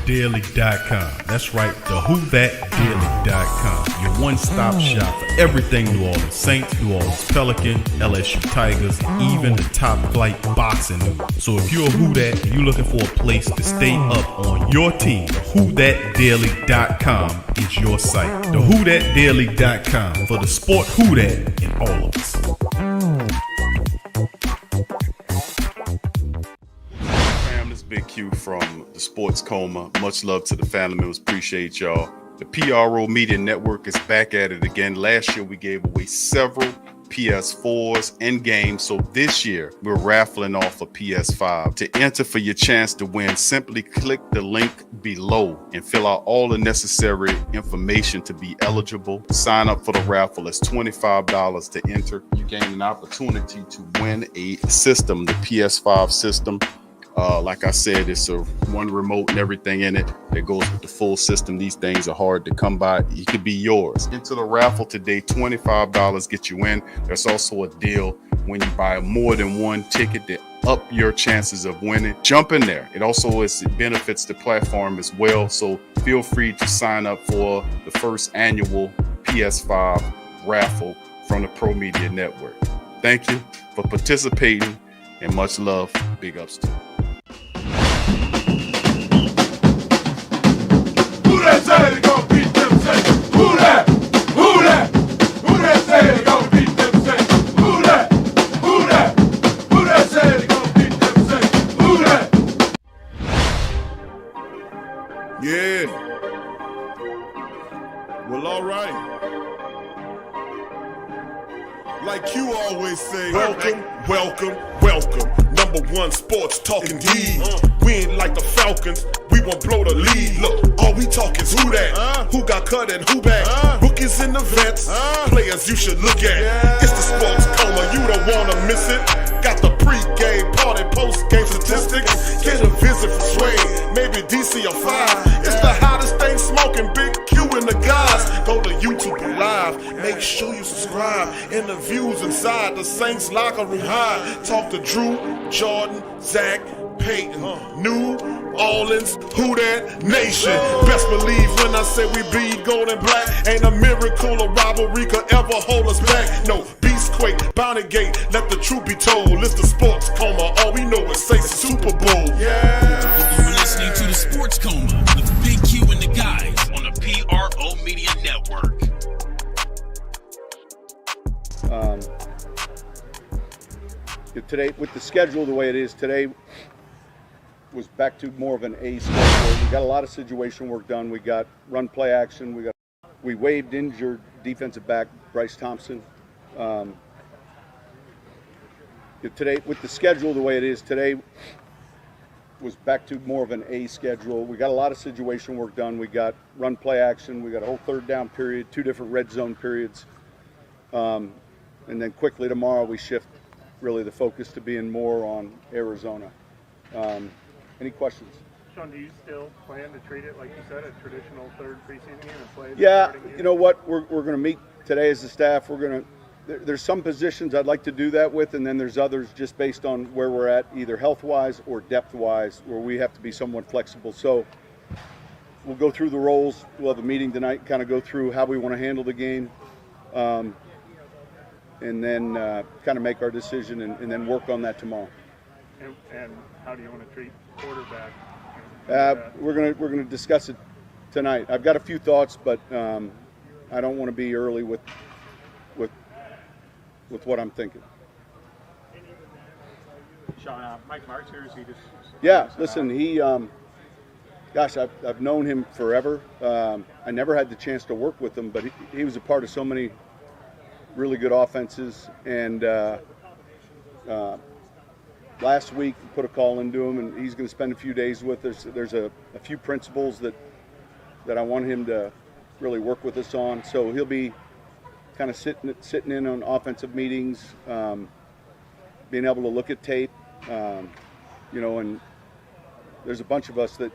whothatdaily.com. That's right, the whothatdaily.com. Your one-stop shop for everything New Orleans Saints, New Orleans Pelicans, LSU Tigers, even the top flight boxing news. So if you're a Who Dat and you're looking for a place to stay up on your team, the whothatdaily.com is your site. The whothatdaily.com for the sport Who Dat in all of us. Big Q from the Sports Coma. Much love to the family members. Appreciate y'all. The PRO Media Network is back at it again. Last year we gave away several PS4s and games. So this year we're raffling off a PS5. To enter for your chance to win, simply click the link below and fill out all the necessary information to be eligible. Sign up for the raffle. It's $25 to enter. You gain an opportunity to win a system, the PS5 system. Like I said, it's a one remote and everything in it that goes with the full system. These things are hard to come by. It could be yours. Into the raffle today, $25 get you in. There's also a deal when you buy more than one ticket to up your chances of winning. Jump in there. It also benefits the platform as well. So feel free to sign up for the first annual PS5 raffle from the Pro Media Network. Thank you for participating and much love. Big ups to you. Who that say they gon' beat them Saints? Who that? Who that? Who that say they gon' beat them Saints? Who that? Who that? Who that say they gon' beat them Saints? Who that? Yeah. Well, all right. Like you always say, welcome, welcome, welcome. Number one sports talking D. We ain't like the Falcons. We won't blow the lead. Look, all we talk is who that, who got cut and who back. Rookies in the vets, players you should look at. It's the Sports Coma, you don't wanna miss it. Got the pre-game, party, post-game statistics. Get a visit from Sway, maybe DC or 5. It's the hottest thing smoking, Big Q and the guys. Go to YouTube Live, make sure you subscribe. Interviews inside the Saints locker room high. Talk to Drew, Jordan, Zach, Payton, New Orleans, Who Dat Nation. Best believe when I say we bleed gold and black. Ain't a miracle or robbery could ever hold us back. No, Beastquake, Bounty Gate, let the truth be told. It's the Sports Coma, all we know is say Super Bowl. Yeah. You're listening to the Sports Coma with Big Q and the guys on the PRO Media Network. Today, with the schedule the way it is today, was back to more of an A schedule. We got a lot of situation work done. We got run play action. We waived injured defensive back Bryce Thompson. Today, with the schedule the way it is today, was back to more of an A schedule. We got a lot of situation work done. We got run play action. We got a whole third down period, 2 different red zone periods, and then quickly tomorrow we shift really the focus to being more on Arizona. Any questions? Sean, do you still plan to treat it, like you said, a traditional third preseason game and play? Yeah, you know what? We're going to meet today as a staff. There's some positions I'd like to do that with, and then there's others just based on where we're at, either health-wise or depth-wise, where we have to be somewhat flexible. So we'll go through the roles. We'll have a meeting tonight, kind of go through how we want to handle the game. And then kind of make our decision and then work on that tomorrow. And how do you want to treat quarterback? We're gonna discuss it tonight. I've got a few thoughts, but I don't want to be early with what I'm thinking. Sean, Mike Martz here, is he just? Yeah, listen, he, gosh, I've known him forever. I never had the chance to work with him, but he was a part of so many really good offenses, and last week put a call into him, and he's going to spend a few days with us. There's a few principles that I want him to really work with us on, so he'll be kind of sitting in on offensive meetings, being able to look at tape, and there's a bunch of us that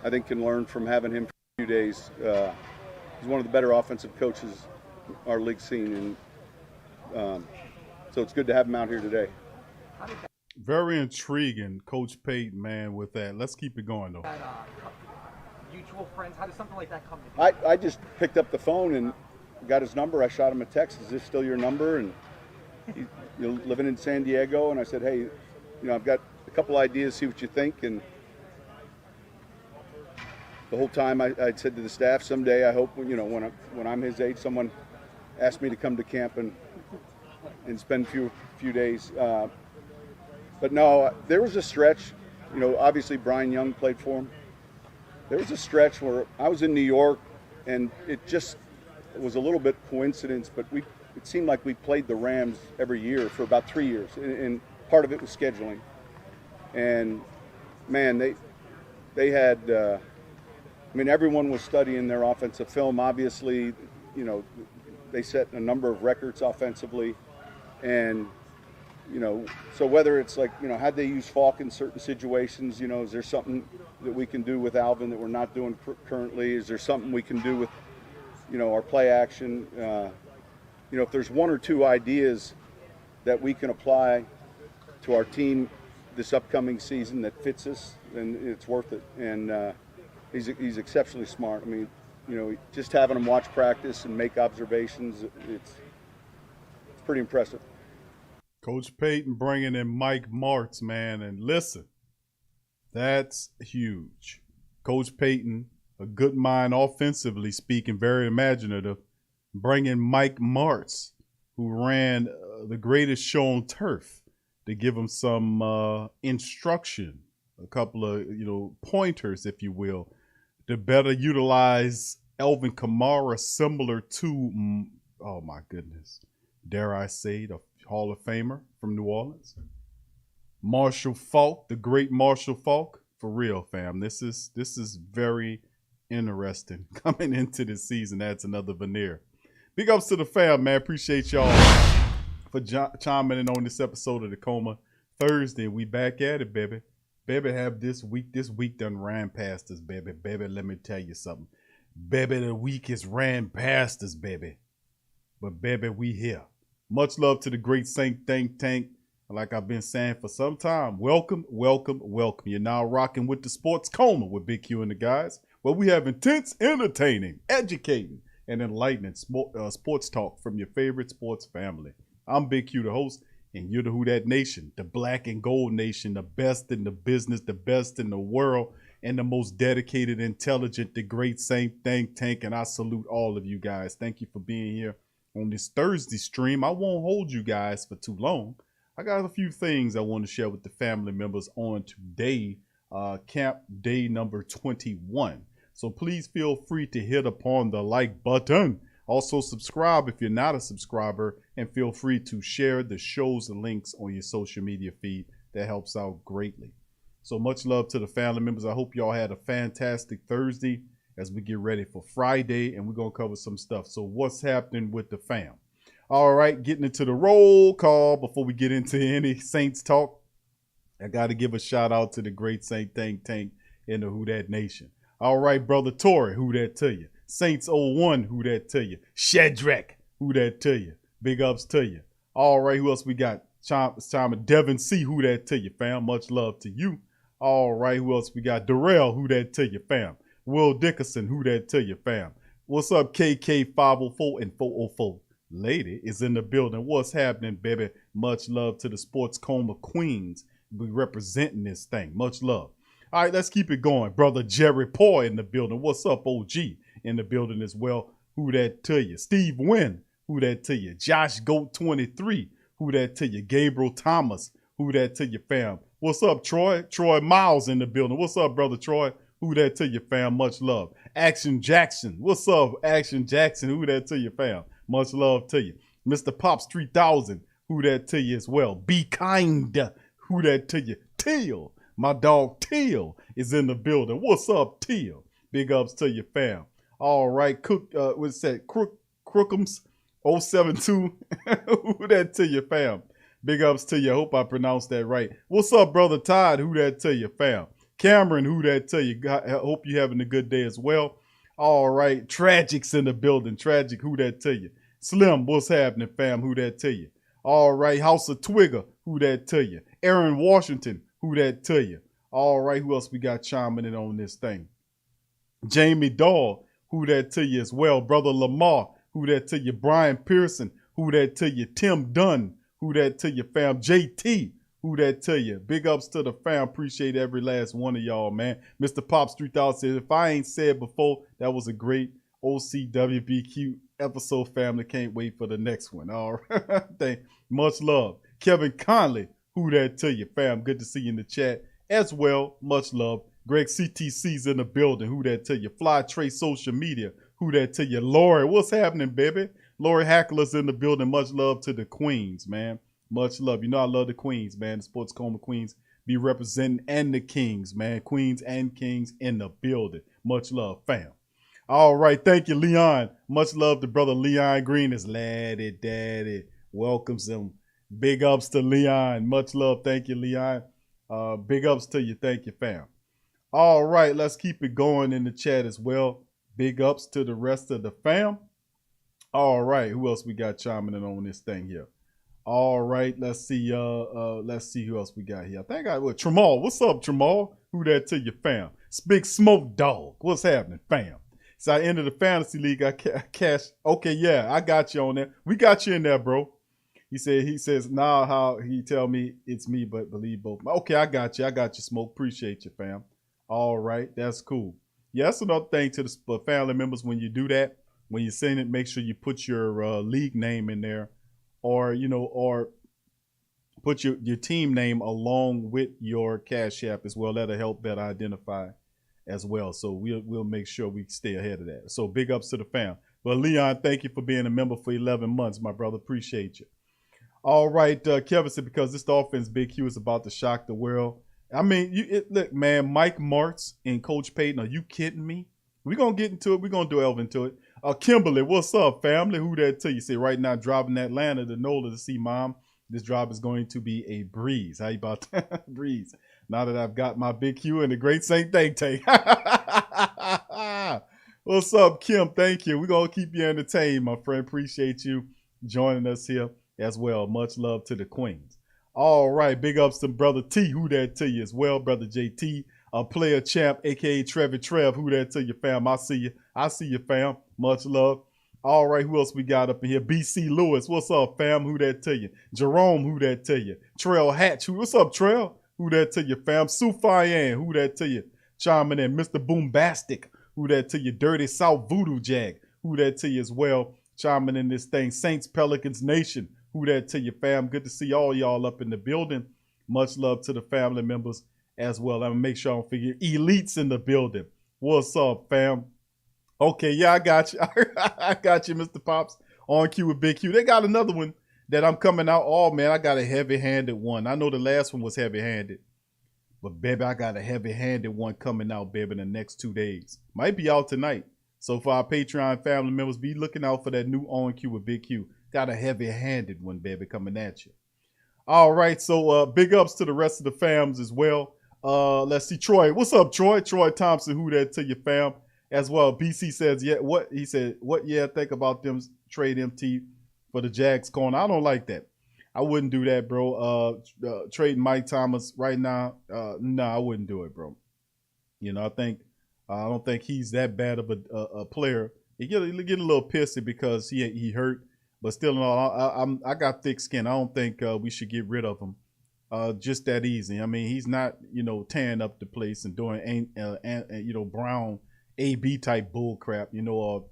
I think can learn from having him for a few days. He's one of the better offensive coaches our league's seen, and so it's good to have him out here today. Very intriguing, Coach Payton, man, with that. Let's keep it going, though. That, mutual friends, how does something like that come to be? I just picked up the phone and got his number. I shot him a text. Is this still your number? And you're living in San Diego. And I said, hey, I've got a couple ideas, see what you think. And the whole time I said to the staff, someday I hope, when I'm his age, someone asks me to come to camp and spend a few days. But no, there was a stretch, obviously Brian Young played for him. There was a stretch where I was in New York, and it was a little bit coincidence, but it seemed like we played the Rams every year for about 3 years, and part of it was scheduling. And man, they had, everyone was studying their offensive film. Obviously, they set a number of records offensively, and so whether it's like, had they used Falk in certain situations, is there something that we can do with Alvin that we're not doing currently? Is there something we can do with, our play action? If there's one or two ideas that we can apply to our team this upcoming season that fits us, then it's worth it. And he's exceptionally smart. Just having him watch practice and make observations, it's pretty impressive. Coach Payton bringing in Mike Martz, man. And listen, that's huge. Coach Payton, a good mind offensively speaking, very imaginative, bringing Mike Martz, who ran the greatest show on turf, to give him some instruction, a couple of, pointers, if you will, to better utilize Alvin Kamara, similar to, oh my goodness, dare I say, the Hall of Famer from New Orleans, Marshall Faulk, the great Marshall Faulk. For real, fam, this is very interesting coming into this season. That's another veneer. Big ups to the fam, man. Appreciate y'all for chiming in on this episode of the Coma Thursday. We back at it, baby. Baby, have this week done ran past us, baby. Baby, let me tell you something. Baby, the week has ran past us, baby. But baby, we here. Much love to the great Saint Think Tank. Like I've been saying for some time, welcome, welcome, welcome. You're now rocking with the Sports Coma with Big Q and the guys, where we have intense, entertaining, educating, and enlightening sports talk from your favorite sports family. I'm Big Q, the host, and you're the Who Dat Nation, the Black and Gold Nation, the best in the business, the best in the world, and the most dedicated, intelligent, the great Saint Think Tank. And I salute all of you guys. Thank you for being here on this Thursday stream. I won't hold you guys for too long. I got a few things I want to share with the family members on today, camp day number 21. So please feel free to hit upon the like button. Also subscribe if you're not a subscriber, and feel free to share the show's links on your social media feed. That helps out greatly. So much love to the family members. I hope y'all had a fantastic Thursday as we get ready for Friday, and we're going to cover some stuff. So what's happening with the fam? All right, getting into the roll call before we get into any Saints talk. I got to give a shout out to the great Saint Think Tank in the Who Dat Nation. All right, brother Torrey, who that to you? Saints 01, who that to you? Shadrach, who that to you? Big ups to you. All right, who else we got? Chime Devin C, who that to you, fam? Much love to you. All right, who else we got? Darrell, who that to you, fam? Will Dickerson, who that to you, fam? What's up, KK 504 and 404? Lady is in the building. What's happening, baby? Much love to the Sports Coma Queens. We representing this thing. Much love. All right, let's keep it going. Brother Jerry Poy in the building. What's up, OG? In the building as well. Who that to you? Steve Wynn. Who that to you? Josh Goat 23. Who that to you? Gabriel Thomas. Who that to you, fam? What's up, Troy? Troy Miles in the building. What's up, brother Troy? Who that to you, fam? Much love. Action Jackson. What's up, Action Jackson? Who that to you, fam? Much love to you. Mr. Pops 3000, who that to you as well. Be kind, who that to you. Teal, my dog Teal is in the building. What's up, Teal? Big ups to you, fam. All right, what's that? Crookums 072, who that to you, fam? Big ups to you. I hope I pronounced that right. What's up, brother Todd? Who that to you, fam? Cameron, who that to you? I hope you're having a good day as well. All right, Tragic's in the building. Tragic, who that to you? Slim, what's happening, fam? Who that to you? All right, House of Twigger, who that to you? Aaron Washington, who that to you? All right, who else we got chiming in on this thing? Jamie Dahl, who that to you as well? Brother Lamar, who that to you? Brian Pearson, who that to you? Tim Dunn, who that to you, fam? JT, who that to you? Big ups to the fam. Appreciate every last one of y'all, man. Mr. Pops 3000 says, if I ain't said before, that was a great OCWBQ episode, family. Can't wait for the next one. All right. Much love. Kevin Conley, who that to you, fam? Good to see you in the chat as well. Much love. Greg CTC's in the building. Who that to you? Fly Trey Social Media. Who that to you? Lori, what's happening, baby? Lori Hackler's in the building. Much love to the queens, man. Much love. You know I love the queens, man. The Sports Coma queens be representing, and the kings, man. Queens and kings in the building. Much love, fam. All right. Thank you, Leon. Much love to brother Leon Green. Is laddie daddy. Welcomes him. Big ups to Leon. Much love. Thank you, Leon. Big ups to you. Thank you, fam. All right. Let's keep it going in the chat as well. Big ups to the rest of the fam. All right. Who else we got chiming in on this thing here? All right. Let's see. Let's see who else we got here. I think Tremal. What's up, Tremal? Who that to you, fam? Big Smoke Dog. What's happening, fam? So I entered the fantasy league. I cashed. Okay, yeah, I got you on there. We got you in there, bro. He says, nah, how he tell me it's me, but believe both. Okay, I got you. Smoke. Appreciate you, fam. All right, that's cool. Yeah, that's another thing to the family members. When you do that, when you send it, make sure you put your league name in there, or put your team name along with your Cash App as well. That'll help better identify as well. So we'll make sure we stay ahead of that. So big ups to the fam. But Leon, thank you for being a member for 11 months, my brother. Appreciate you. All right, Kevin said, because this offense, Big Q, is about to shock the world. I mean, look, man, Mike Martz and Coach Payton, are you kidding me? We're going to get into it. We're going to delve into it. Kimberly, what's up, family? Who that to you? Say right now, driving to Atlanta to NOLA to see mom. This drive is going to be a breeze. How you about that? Breeze. Now that I've got my Big Q and the great Saint Think Tank. What's up, Kim? Thank you. We're going to keep you entertained, my friend. Appreciate you joining us here as well. Much love to the queens. All right. Big ups to Brother T. Who that to you as well, Brother JT. Player champ, a.k.a. Trevor Trev. Who that to you, fam? I see you. I see you, fam. Much love. All right. Who else we got up in here? BC Lewis. What's up, fam? Who that to you? Jerome. Who that to you? Trail Hatch. What's up, Trail? Who that to you, fam? Sue Fian. Who that to you? Chiming in. Mr. Boombastic. Who that to you? Dirty South Voodoo Jag. Who that to you as well? Chiming in this thing. Saints Pelicans Nation. Who that to you, fam? Good to see all y'all up in the building. Much love to the family members as well. I'm going to make sure I don't forget. Elites in the building. What's up, fam? Okay, yeah, I got you. I got you, Mr. Pops. On cue with Big Q. They got another one that I'm coming out. Oh, man, I got a heavy-handed one. I know the last one was heavy-handed. But, baby, I got a heavy-handed one coming out, baby, in the next 2 days. Might be out tonight. So, for our Patreon family members, be looking out for that new On Cue with Big Q. Got a heavy-handed one, baby, coming at you. All right, so big ups to the rest of the fams as well. Let's see, Troy. What's up, Troy? Troy Thompson, who that to your fam as well. BC says, yeah, what? He said, what, yeah, think about them trade MT for the Jags corner. I don't like that. I wouldn't do that, bro. Trading Mike Thomas right now, no, I wouldn't do it, bro. You know, I don't think he's that bad of a player. He get a little pissy because he hurt, but still, in all, I got thick skin. I don't think we should get rid of him just that easy. I mean, he's not, tearing up the place and doing, Brown AB type bull crap, or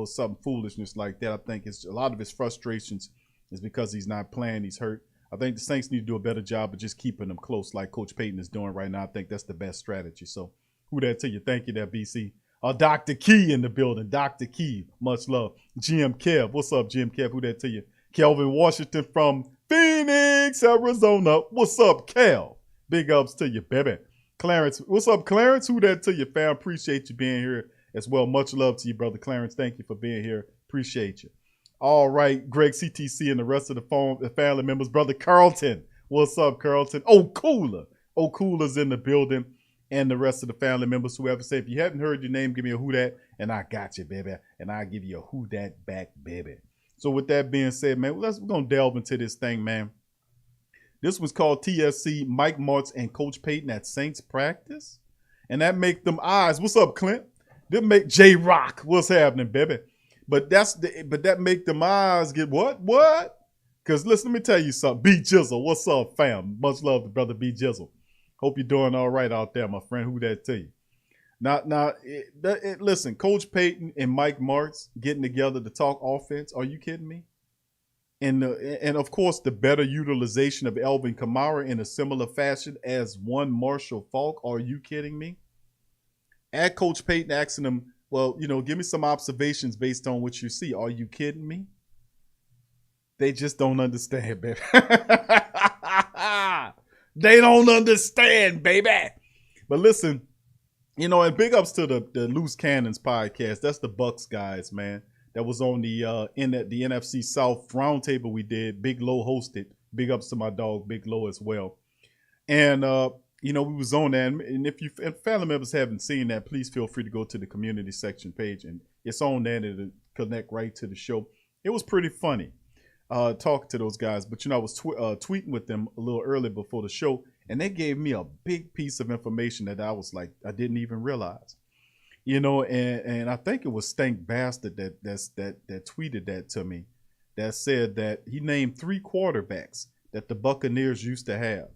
some foolishness like that. I think it's a lot of his frustrations is because he's not playing. He's hurt. I think the Saints need to do a better job of just keeping him close like Coach Payton is doing right now. I think that's the best strategy. So who that to you? Thank you there, BC. Dr. Key in the building. Dr. Key, much love. Jim Kev. What's up, Jim Kev? Who that to you? Kelvin Washington from Phoenix, Arizona. What's up, Cal? Big ups to you, baby. Clarence. What's up, Clarence? Who that to you, fam? Appreciate you being here as well. Much love to you, brother Clarence. Thank you for being here. Appreciate you. All right, Greg CTC and the rest of the family members. Brother Carlton. What's up, Carlton? Cooler's in the building. And the rest of the family members, whoever say, if you haven't heard your name, give me a who that, and I got you, baby. And I'll give you a who that back, baby. So with that being said, man, we're going to delve into this thing, man. This was called TSC, Mike Martz and Coach Payton at Saints practice. And that make them eyes. What's up, Clint? That make J-Rock. What's happening, baby? But that make them eyes get what? What? Because listen, let me tell you something. B Jizzle, what's up, fam? Much love to brother B Jizzle. Hope you're doing all right out there, my friend. Who that to you? Listen, Coach Payton and Mike Martz getting together to talk offense. Are you kidding me? And of course, the better utilization of Alvin Kamara in a similar fashion as one Marshall Faulk. Are you kidding me? At Coach Payton asking him, well, give me some observations based on what you see. Are you kidding me? They just don't understand, baby. They don't understand, baby. But listen, and big ups to the Loose Cannons podcast. That's the Bucks guys, man. That was on the NFC South roundtable we did. Big Low hosted. Big ups to my dog, Big Low, as well. And we was on that. And if family members haven't seen that, please feel free to go to the community section page, and it's on there to connect right to the show. It was pretty funny talking to those guys. But I was tweeting with them a little early before the show, and they gave me a big piece of information that I was like, I didn't even realize. And I think it was Stank Bastard that tweeted that to me, that said that he named 3 quarterbacks that the Buccaneers used to have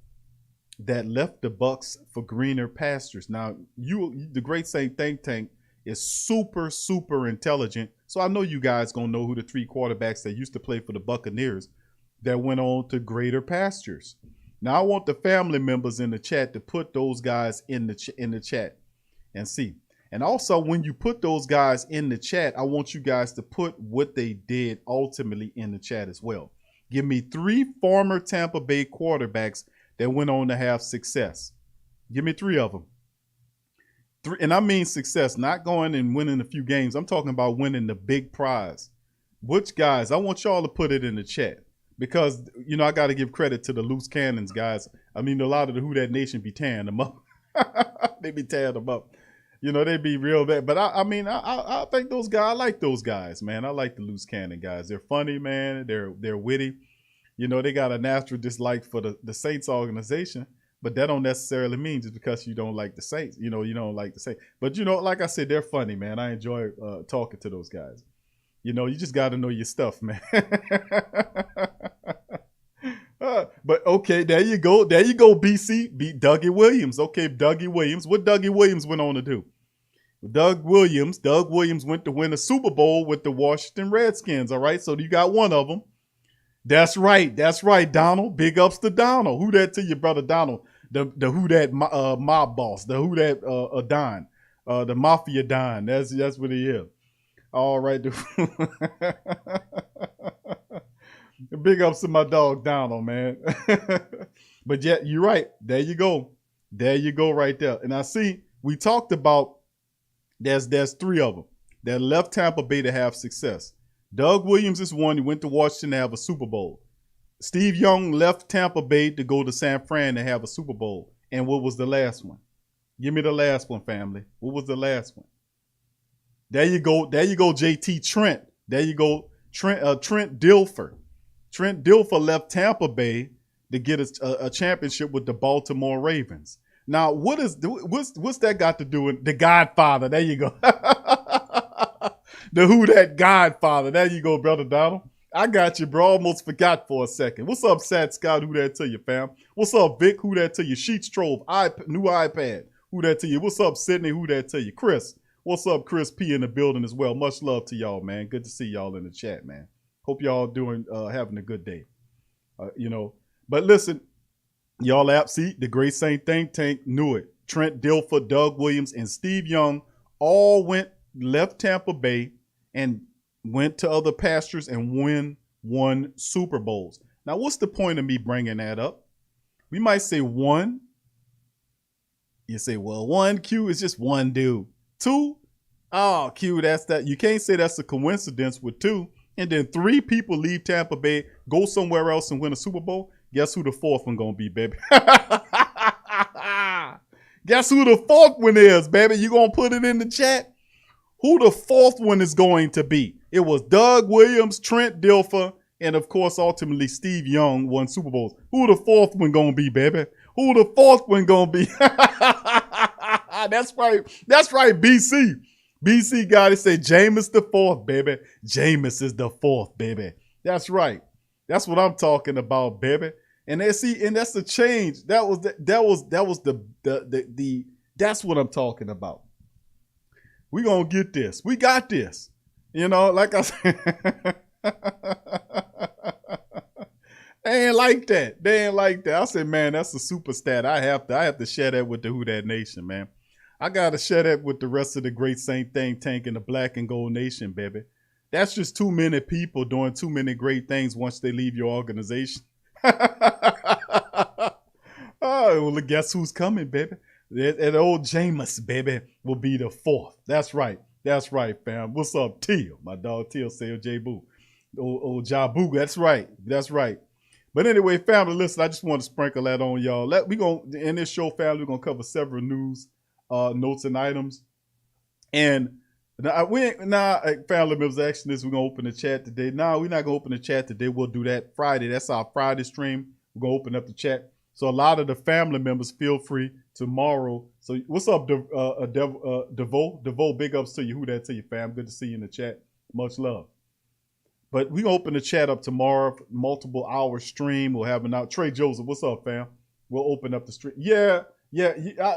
that left the Bucks for greener pastures. Now, the Great Saint Think Tank is super, super intelligent. So I know you guys gonna know who the 3 quarterbacks that used to play for the Buccaneers that went on to greater pastures. Now I want the family members in the chat to put those guys in the chat and see. And also, when you put those guys in the chat, I want you guys to put what they did ultimately in the chat as well. Give me 3 former Tampa Bay quarterbacks that went on to have success. Give me 3 of them. 3, and I mean success, not going and winning a few games. I'm talking about winning the big prize. Which guys? I want y'all to put it in the chat. Because, I got to give credit to the Loose Cannons guys. I mean, a lot of the Who That Nation be tearing them up. They be tearing them up. They be real bad. But I think those guys, I like those guys, man. I like the Loose Cannon guys. They're funny, man. They're witty. They got a natural dislike for the Saints organization. But that don't necessarily mean just because you don't like the Saints. You don't like the Saints. But, like I said, they're funny, man. I enjoy talking to those guys. You just got to know your stuff, man. But okay, there you go, BC. Beat Dougie Williams. Okay, Dougie Williams. What Dougie Williams went on to do? Doug Williams went to win a Super Bowl with the Washington Redskins. All right, so you got one of them. That's right, Donald. Big ups to Donald. Who that to your brother Donald? The Who That mob boss. The Who That Don. The Mafia Don. That's what he is. All right. Big ups to my dog Donald, man. But yeah, you're right. There you go right there. And I see we talked about there's 3 of them that left Tampa Bay to have success. Doug Williams is one. He went to Washington to have a Super Bowl. Steve Young left Tampa Bay to go to San Fran to have a Super Bowl. And what was the last one? Give me the last one, family. What was the last one? There you go, JT Trent. There you go, Trent Dilfer. Trent Dilfer left Tampa Bay to get a championship with the Baltimore Ravens. Now, what's that got to do with the Godfather? There you go. The Who That Godfather. There you go, brother Donald. I got you, bro. Almost forgot for a second. What's up, Sat Scott? Who that to you, fam? What's up, Vic? Who that to you? Sheets Trove. New iPad. Who that to you? What's up, Sydney? Who that to you? Chris. What's up, Chris P in the building as well. Much love to y'all, man. Good to see y'all in the chat, man. Hope y'all having a good day. But listen, y'all see the Great Saint Think Tank knew it. Trent Dilfer, Doug Williams, and Steve Young all left Tampa Bay and went to other pastures and won Super Bowls. Now, what's the point of me bringing that up? We might say 1. You say, well, 1, Q, is just 1 dude. 2, oh, Q, that's that. You can't say that's a coincidence with 2. And then 3 people leave Tampa Bay, go somewhere else and win a Super Bowl. Guess who the 4th one gonna be, baby? Guess who the 4th one is, baby? You gonna put it in the chat? Who the fourth one is going to be? It was Doug Williams, Trent Dilfer, and of course, ultimately Steve Young won Super Bowls. Who the fourth one gonna be, baby? Who the fourth one gonna be? That's right. That's right, BC. BC got it. Say Jameis the fourth, baby. Jameis is the fourth, baby. That's right. That's what I'm talking about, baby. And that's the change. That's what I'm talking about. We gonna get this. We got this. You know, like I said. They ain't like that. They ain't like that. I said, man, that's a super stat. I have to share that with the Who Dat Nation, man. I gotta share that with the rest of the great Saint Think Tank and the Black and Gold Nation, baby. That's just too many people doing too many great things once they leave your organization. Oh, well, guess who's coming, baby? That old Jameis, baby, will be the fourth. That's right. That's right, fam. What's up, Teal? My dog Teal say J Boo. Old Jabu. That's right. That's right. But anyway, family, listen, I just want to sprinkle that on y'all. We gonna in this show, family, we're gonna cover several news, notes and items. And family members asking this, we're gonna open the chat today. No, we're not gonna open the chat today. We'll do that Friday. That's our Friday stream. We're gonna open up the chat. So a lot of the family members, feel free tomorrow. So what's up, Devo? Devo, big ups to you. Who that to you, fam? Good to see you in the chat. Much love. But we gonna open the chat up tomorrow, multiple hour stream. We'll have an out. Trey Joseph, what's up, fam? We'll open up the stream. Yeah.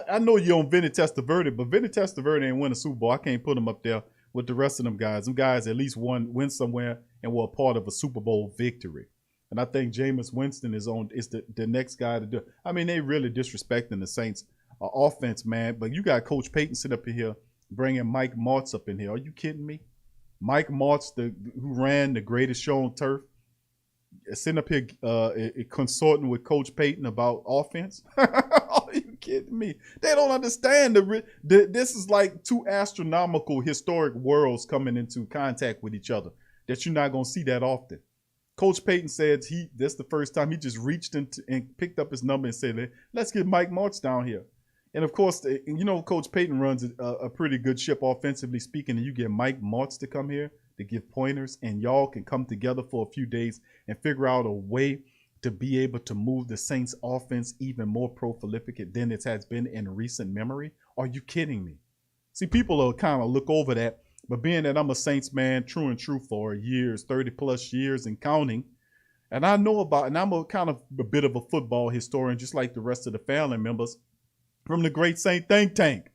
I know you're on Vinny Testaverde, but Vinny Testaverde ain't win a Super Bowl. I can't put him up there with the rest of them guys. Them guys at least win somewhere and were a part of a Super Bowl victory. And I think Jameis Winston is the next guy to do it. I mean, they really disrespecting the Saints offense, man. But you got Coach Payton sitting up in here bringing Mike Martz up in here. Are you kidding me? Mike Martz, who ran the greatest show on turf, sitting up here consorting with Coach Payton about offense. Are you kidding me? They don't understand this is like two astronomical historic worlds coming into contact with each other that you're not going to see that often. Coach Payton said that's the first time he just reached into and picked up his number and said, let's get Mike Martz down here. And of course, Coach Payton runs a pretty good ship offensively speaking, and you get Mike Martz to come here to give pointers, and y'all can come together for a few days and figure out a way to be able to move the Saints offense even more prolific than it has been in recent memory. Are you kidding me? See, people will kind of look over that, but being that I'm a Saints man, true and true for years, 30 plus years and counting, and I know about, and I'm a bit of a football historian, just like the rest of the family members from the great Saint Think Tank,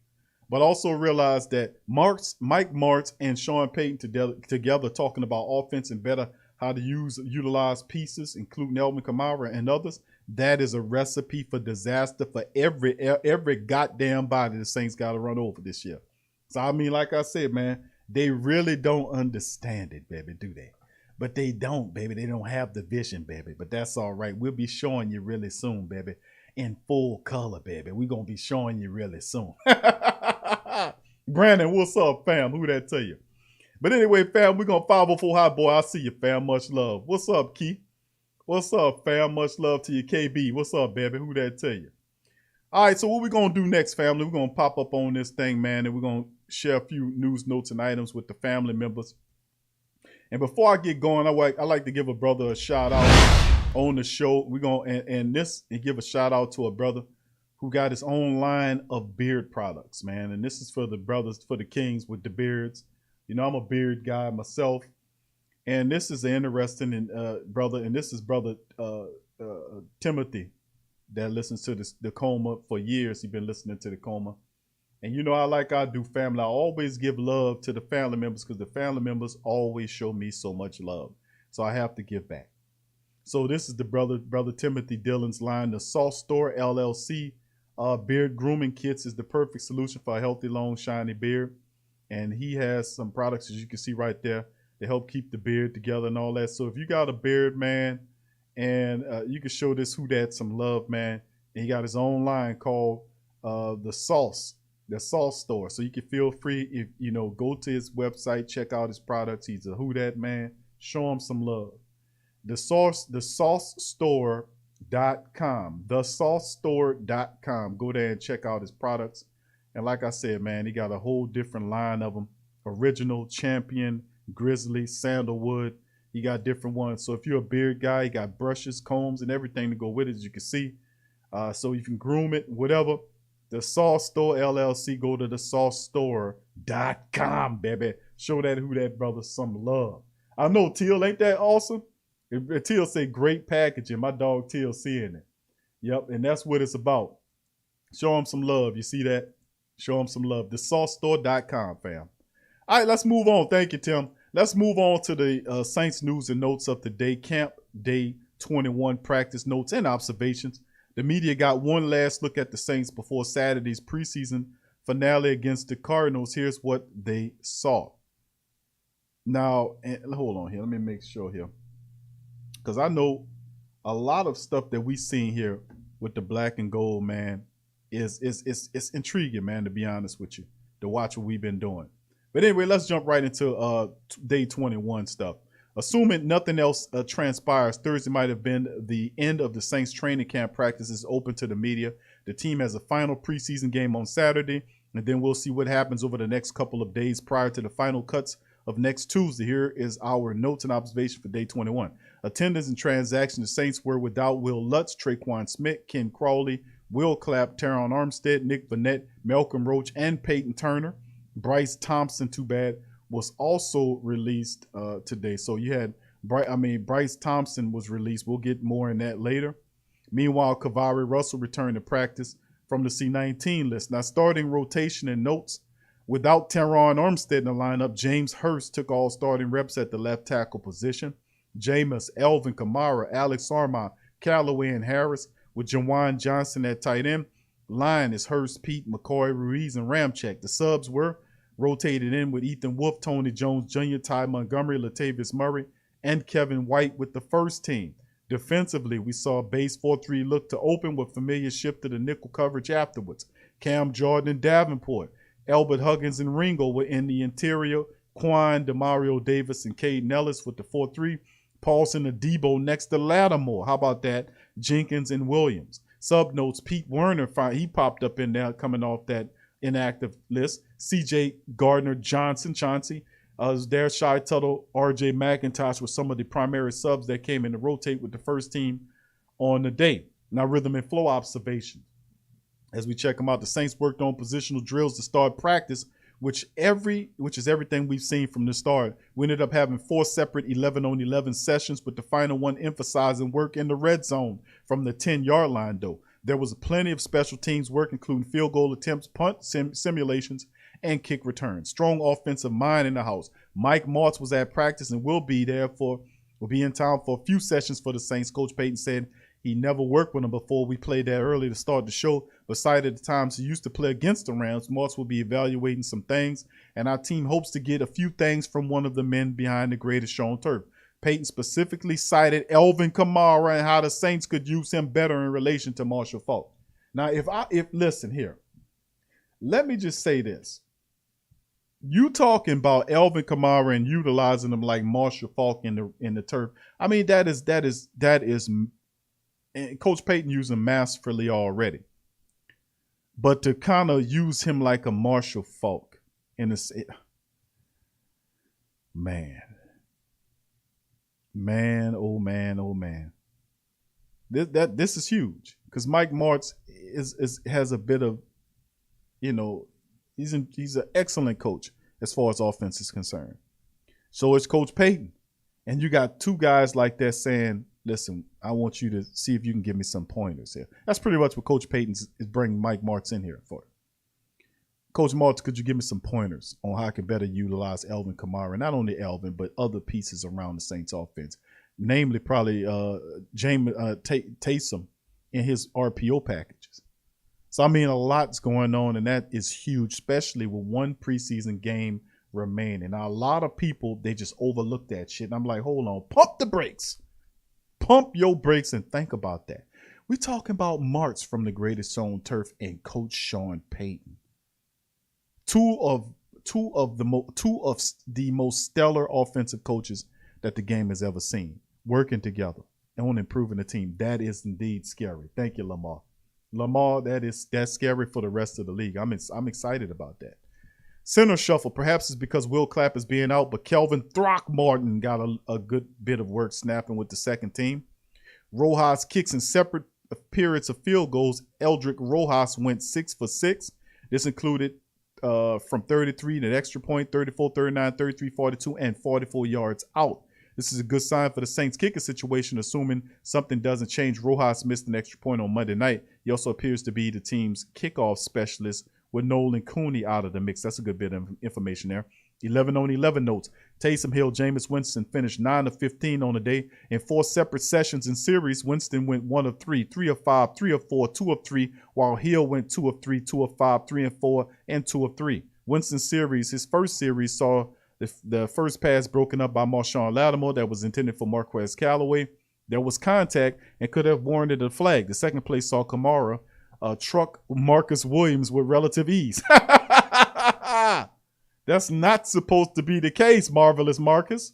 but also realize that Mike Martz and Sean Payton together talking about offense and better how to utilize pieces, including Elvin Kamara and others. That is a recipe for disaster for every goddamn body the Saints got to run over this year. So I mean, like I said, man, they really don't understand it, baby, do they? But they don't, baby. They don't have the vision, baby. But that's all right. We'll be showing you really soon, baby. In full color, baby. We're going to be showing you really soon. Brandon, what's up, fam? Who that tell you? But anyway, fam, we're going to 504 High Boy. I see you, fam. Much love. What's up, Key? What's up, fam? Much love to you, KB. What's up, baby? Who that tell you? All right, so what we're going to do next, family, we're going to pop up on this thing, man, and we're going to share a few news, notes, and items with the family members. And before I get going, I like to give a brother a shout out on the show. We're going to give a shout out to a brother who got his own line of beard products, man. And this is for the brothers, for the kings with the beards. You know, I'm a beard guy myself. And this is an interesting brother. And this is brother Timothy that listens to the Coma for years. He's been listening to the Coma. And you know, I do family. I always give love to the family members because the family members always show me so much love. So I have to give back. So this is the brother Timothy Dillon's line. The Sauce Store LLC beard grooming kits is the perfect solution for a healthy, long, shiny beard. And he has some products, as you can see right there, to help keep the beard together and all that. So if you got a beard, man, and you can show this Who Dat some love, man. And he got his own line called the Sauce Store. So you can feel free if go to his website, check out his products. He's a Who Dat man. Show him some love. thesaucestore.com. thesaucestore.com. Go there and check out his products. And like I said, man, he got a whole different line of them. original, champion, grizzly, sandalwood. You got different ones. So if you're a beard guy, you got brushes, combs, and everything to go with it, as you can see. So you can groom it, whatever. The Sauce Store LLC, go to thesaucestore.com, baby. Show that who that brother some love. I know, Teal, ain't that awesome? Teal say great packaging. My dog Teal seeing it. Yep, and that's what it's about. Show him some love. You see that? Show him some love. Thesaucestore.com, fam. All right, let's move on. Thank you, Tim. Let's move on to the Saints news and notes of the day. Camp Day 21 practice notes and observations. The media got one last look at the Saints before Saturday's preseason finale against the Cardinals. Here's what they saw. Now, and hold on here. Let me make sure here. Because I know a lot of stuff that we seen here with the black and gold, man, is intriguing, man, to be honest with you, to watch what we've been doing. But anyway, let's jump right into day 21 stuff. Assuming nothing else transpires, Thursday might have been the end of the Saints training camp practices open to the media. The team has a final preseason game on Saturday, and then we'll see what happens over the next couple of days prior to the final cuts of next Tuesday. Here is our notes and observation for day 21. Attendance and transactions. The Saints were without Will Lutz, Traquan Smith, Ken Crawley, Will Clapp, Teron Armstead, Nick Vannett, Malcolm Roach, and Payton Turner. Bryce Thompson, too bad, was also released today. So you had, Bryce Thompson was released. We'll get more in that later. Meanwhile, KeiVarae Russell returned to practice from the C-19 list. Now, starting rotation and notes, without Teron Armstead in the lineup, James Hurst took all starting reps at the left tackle position. Jameis, Elvin Kamara, Alex Armah, Callaway, and Harris, with Jawan Johnson at tight end. Line is Hurst, Pete, McCoy, Ruiz, and Ramczyk. The subs were rotated in with Ethan Wolf, Tony Jones Jr., Ty Montgomery, Latavius Murray, and Kevin White with the first team. Defensively, we saw a base 4-3 look to open with familiar shift to the nickel coverage afterwards. Cam Jordan and Davenport, Albert Huggins and Ringo were in the interior. Quan, Demario Davis, and Caden Ellis with the 4-3. Paulson and Debo next to Lattimore. How about that? Jenkins and Williams. Sub notes, Pete Werner, he popped up in there coming off that inactive list. CJ Gardner Johnson, Chauncey, there, Shy Tuttle, RJ McIntosh were some of the primary subs that came in to rotate with the first team on the day. Now, rhythm and flow observations. As we check them out, the Saints worked on positional drills to start practice, which is everything we've seen from the start. We ended up having 4 separate 11-on-11 sessions, with the final one emphasizing work in the red zone from the 10-yard line, though. There was plenty of special teams work, including field goal attempts, punt simulations, and kick returns. Strong offensive mind in the house. Mike Martz was at practice and will be in town for a few sessions for the Saints. Coach Payton said he never worked with him before. We played that early to start the show, but cited the times he used to play against the Rams. Martz will be evaluating some things, and our team hopes to get a few things from one of the men behind the greatest show on turf. Payton specifically cited Elvin Kamara and how the Saints could use him better in relation to Marshall Faulk. Now, listen here, let me just say this. You talking about Elvin Kamara and utilizing him like Marshall Faulk in the turf. I mean, that is and Coach Payton used him masterfully already. But to kind of use him like a Marshall Faulk in this, man, oh man. This is huge, because Mike Martz has a bit of, he's an excellent coach as far as offense is concerned. So is Coach Payton. And you got two guys like that saying, listen, I want you to see if you can give me some pointers here. That's pretty much what Coach Payton is bringing Mike Martz in here for. Coach Martz, could you give me some pointers on how I can better utilize Elvin Kamara? Not only Elvin, but other pieces around the Saints offense. Namely, probably James Taysom in his RPO packages. So, I mean, a lot's going on, and that is huge, especially with one preseason game remaining. Now, a lot of people, they just overlook that shit. And I'm like, hold on, pump the brakes. Pump your brakes and think about that. We're talking about Martz from the greatest show on turf and Coach Sean Payton. Two of the most stellar offensive coaches that the game has ever seen, working together on improving the team. That is indeed scary. Thank you, Lamar. Lamar, that's scary for the rest of the league. I'm excited about that. Center shuffle. Perhaps it's because Will Clapp is being out, but Kelvin Throckmorton got a good bit of work snapping with the second team. Rojas kicks in separate periods of field goals. Eldrick Rojas went 6 for 6. This included from 33, an extra point, 34, 39, 33, 42, and 44 yards out. This is a good sign for the Saints kicker situation, assuming something doesn't change. Rojas missed an extra point on Monday night. He also appears to be the team's kickoff specialist with Nolan Cooney out of the mix. That's a good bit of information there. 11 on 11 notes. Taysom Hill, Jameis Winston finished 9 of 15 on the day. In 4 separate sessions in series, Winston went 1 of 3, 3 of 5, 3 of 4, 2 of 3, while Hill went 2 of 3, 2 of 5, 3 and 4, and 2 of 3. Winston's series, his first series, saw the first pass broken up by Marshawn Lattimore that was intended for Marquez Callaway. There was contact and could have warranted a flag. The second play saw Kamara truck Marcus Williams with relative ease. That's not supposed to be the case, Marvelous Marcus.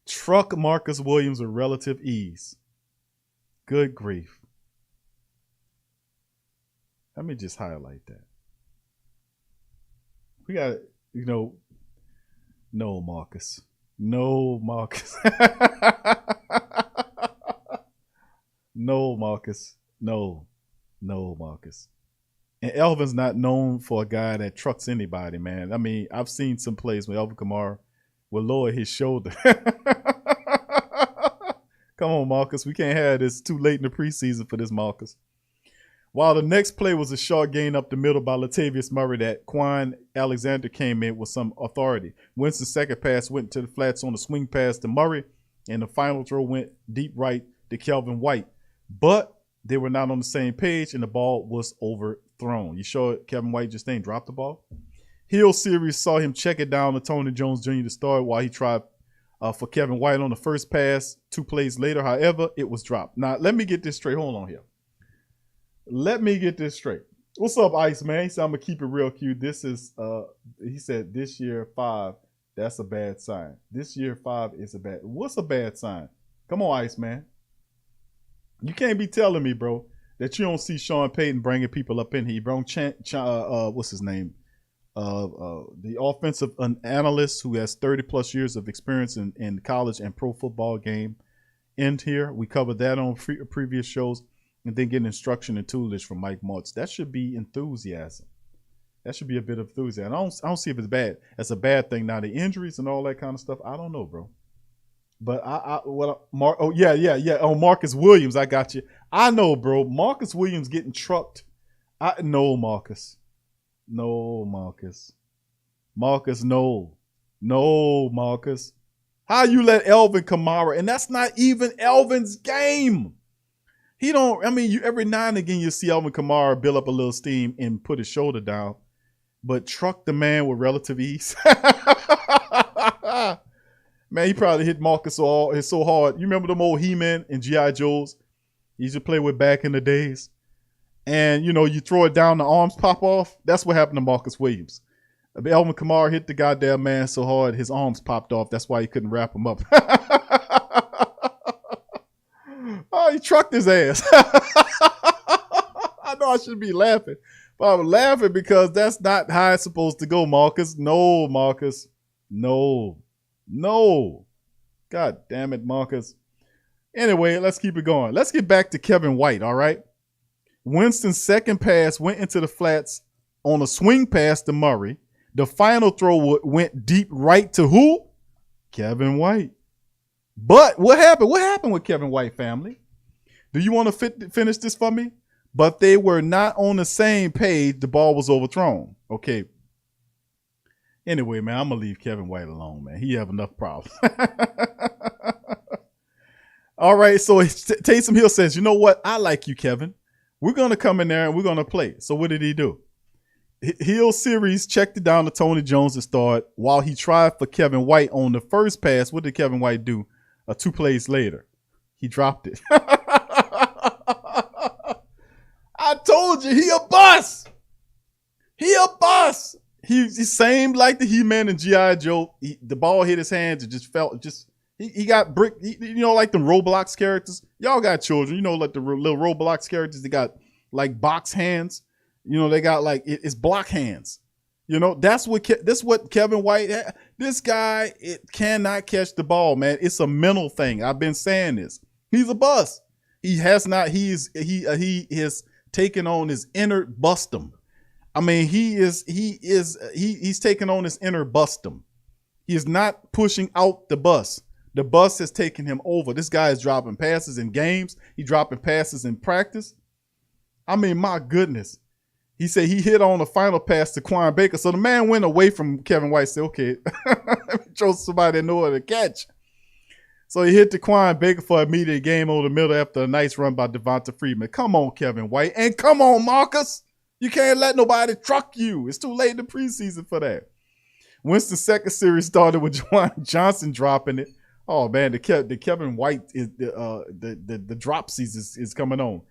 Truck Marcus Williams with relative ease. Good grief. Let me just highlight that. We got, no, Marcus. No, Marcus. No, Marcus. No, Marcus. And Elvin's not known for a guy that trucks anybody, man. I mean, I've seen some plays where Elvin Kamara will lower his shoulder. Come on, Marcus. We can't have this too late in the preseason for this, Marcus. While the next play was a short gain up the middle by Latavius Murray that Quan Alexander came in with some authority. Winston's second pass went to the flats on the swing pass to Murray, and the final throw went deep right to Kelvin White. But they were not on the same page, and the ball was overthrown. You sure Kevin White just ain't dropped the ball? Hill series saw him check it down to Tony Jones Jr. to start while he tried for Kevin White on the first pass. 2 plays later, however, it was dropped. Now, let me get this straight. Hold on here. Let me get this straight. What's up, Ice Man? He said, I'm going to keep it real cute. This is, he said, this year 5, that's a bad sign. This year 5 is a bad. What's a bad sign? Come on, Ice Man. You can't be telling me, bro, that you don't see Sean Payton bringing people up in here. Bro, what's his name? The offensive analyst who has 30-plus years of experience in college and pro football game in here. We covered that on previous shows. And then getting instruction and toolage from Mike Martz. That should be enthusiasm. That should be a bit of enthusiasm. I don't see if it's bad. That's a bad thing. Now, the injuries and all that kind of stuff, I don't know, bro. But Oh, Marcus Williams, I got you. I know, bro. Marcus Williams getting trucked. No, Marcus. No, Marcus. Marcus, no. No, Marcus. How you let Elvin Kamara, and that's not even Elvin's game. He don't, I mean, every now and again you see Elvin Kamara build up a little steam and put his shoulder down, but truck the man with relative ease. Man, he probably hit Marcus so hard. You remember them old He-Man and G.I. Joes? He used to play with back in the days. And, you throw it down, the arms pop off. That's what happened to Marcus Williams. Elvin Kamara hit the goddamn man so hard his arms popped off. That's why he couldn't wrap him up. Oh, he trucked his ass. I know I shouldn't be laughing, but I'm laughing because that's not how it's supposed to go, Marcus. No, Marcus. No. God damn it, Marcus. Anyway, let's keep it going. Let's get back to Kevin White, all right? Winston's second pass went into the flats on a swing pass to Murray. The final throw went deep right to who? Kevin White. But what happened? What happened with Kevin White, family? Do you want to finish this for me? But they were not on the same page. The ball was overthrown. Okay. Anyway, man, I'm going to leave Kevin White alone, man. He have enough problems. All right, so Taysom Hill says, you know what? I like you, Kevin. We're going to come in there and we're going to play. So what did he do? Hill series checked it down to Tony Jones to start while he tried for Kevin White on the first pass. What did Kevin White do? 2 plays later, he dropped it. I told you, he a bust. He a bust. He same like the He-Man and G.I. Joe. The ball hit his hands. It just felt he got brick. Like the Roblox characters. Y'all got children. Like the little Roblox characters. They got like box hands. They got like it's block hands. You know, that's what Kevin White. This guy, it cannot catch the ball, man. It's a mental thing. I've been saying this. He's a bust. He has not. He is taken on his inner bustum. I mean, he's taken on his inner bustum. He is not pushing out the bus. The bus has taken him over. This guy is dropping passes in games. He's dropping passes in practice. I mean, my goodness. He said he hit on the final pass to Quan Baker. So the man went away from Kevin White. Said, okay, let me throw somebody that know how to catch. So he hit to Quan Baker for an immediate game over the middle after a nice run by Devonta Freeman. Come on, Kevin White. And come on, Marcus. You can't let nobody truck you. It's too late in the preseason for that. Winston's second series started with Juwan Johnson dropping it. Oh, man, the Kevin White, the drop season is coming on.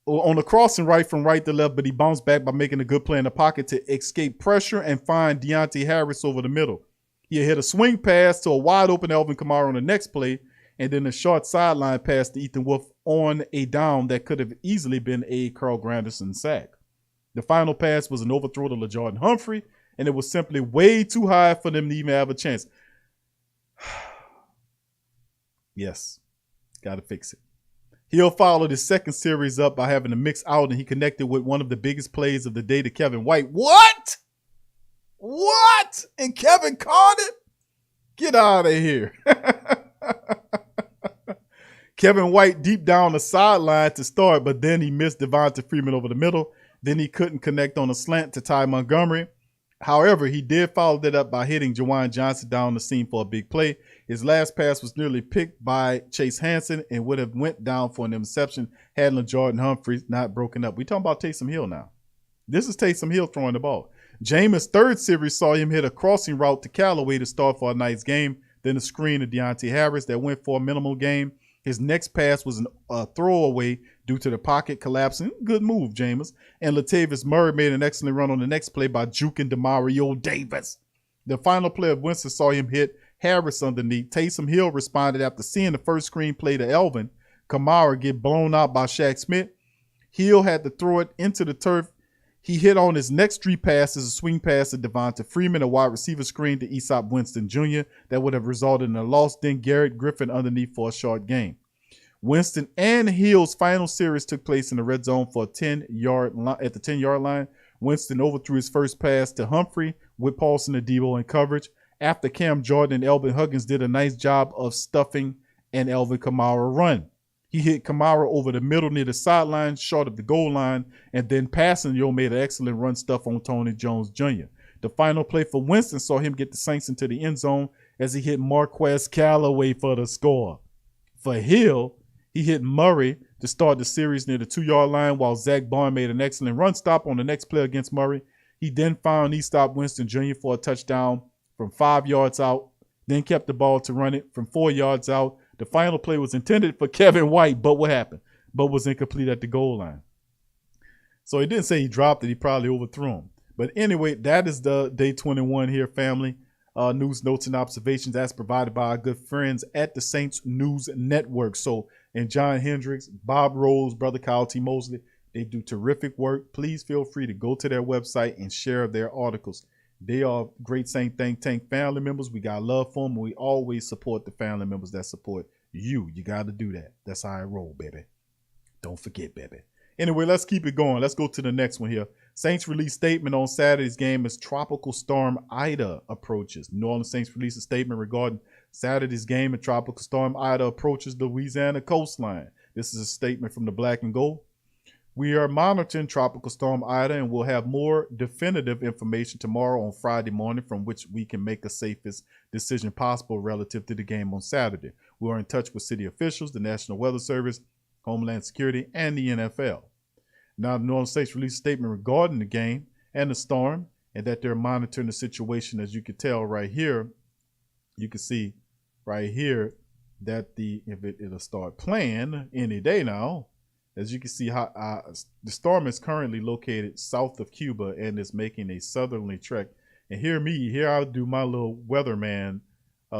On the crossing right from right to left, but he bounced back by making a good play in the pocket to escape pressure and find Deontay Harris over the middle. He hit a swing pass to a wide open Alvin Kamara on the next play, and then a short sideline pass to Ethan Wolf on a down that could have easily been a Carl Granderson sack. The final pass was an overthrow to LaJordan Humphrey, and it was simply way too high for them to even have a chance. Yes, got to fix it. Hill followed his second series up by having a mix out, and he connected with one of the biggest plays of the day to Kevin White. What? And Kevin caught it? Get out of here. Kevin White deep down the sideline to start, but then he missed Devonta Freeman over the middle. Then he couldn't connect on a slant to Ty Montgomery. However, he did follow that up by hitting Juwan Johnson down the seam for a big play. His last pass was nearly picked by Chase Hansen and would have went down for an interception had LaJordan Humphrey not broken up. We're talking about Taysom Hill now. This is Taysom Hill throwing the ball. Jameis' third series saw him hit a crossing route to Callaway to start for a nice game, then a screen to Deontay Harris that went for a minimal gain. His next pass was a throwaway due to the pocket collapsing. Good move, Jameis. And Latavius Murray made an excellent run on the next play by juking Demario Davis. The final play of Winston saw him hit Harris underneath. Taysom Hill responded after seeing the first screen play to Elvin Kamara get blown out by Shaq Smith. Hill had to throw it into the turf. He hit on his next three passes, a swing pass to Devonta Freeman, a wide receiver screen to Easop Winston Jr. that would have resulted in a loss. Then Garrett Griffin underneath for a short gain. Winston and Hill's final series took place in the red zone for a 10-yard at the 10-yard line. Winston overthrew his first pass to Humphrey with Paulson and Debo in coverage. After Cam Jordan and Elvin Huggins did a nice job of stuffing an Elvin Kamara run. He hit Kamara over the middle near the sideline, short of the goal line, and then Passanio made an excellent run stuff on Tony Jones Jr. The final play for Winston saw him get the Saints into the end zone as he hit Marquez Callaway for the score. For Hill, he hit Murray to start the series near the 2-yard line, while Zach Barn made an excellent run stop on the next play against Murray. He then found Easop Winston Jr. for a touchdown from 5 yards out, then kept the ball to run it from 4 yards out. The final play was intended for Kevin White, but what happened? But was incomplete at the goal line. So he didn't say he dropped it. He probably overthrew him. But anyway, that is the day 21 here, family. News, notes, and observations as provided by our good friends at the Saints News Network. So, and John Hendricks, Bob Rose, Brother Kyle T. Mosley, they do terrific work. Please feel free to go to their website and share their articles. They are great Saint Think Tank family members. We got love for them. We always support the family members that support you. You got to do that. That's how I roll, baby. Don't forget, baby. Anyway, let's keep it going. Let's go to the next one here. Saints release statement on Saturday's game as Tropical Storm Ida approaches. New Orleans Saints released a statement regarding Saturday's game as Tropical Storm Ida approaches the Louisiana coastline. This is a statement from the Black and Gold. We are monitoring Tropical Storm Ida and will have more definitive information tomorrow on Friday morning from which we can make the safest decision possible relative to the game on Saturday. We are in touch with city officials, the National Weather Service, Homeland Security, and the NFL. Now, the New Orleans Saints released a statement regarding the game and the storm and that they're monitoring the situation. As you can tell right here, you can see right here that it'll start playing any day now. As you can see, how the storm is currently located south of Cuba and is making a southerly trek. And here I'll do my little weatherman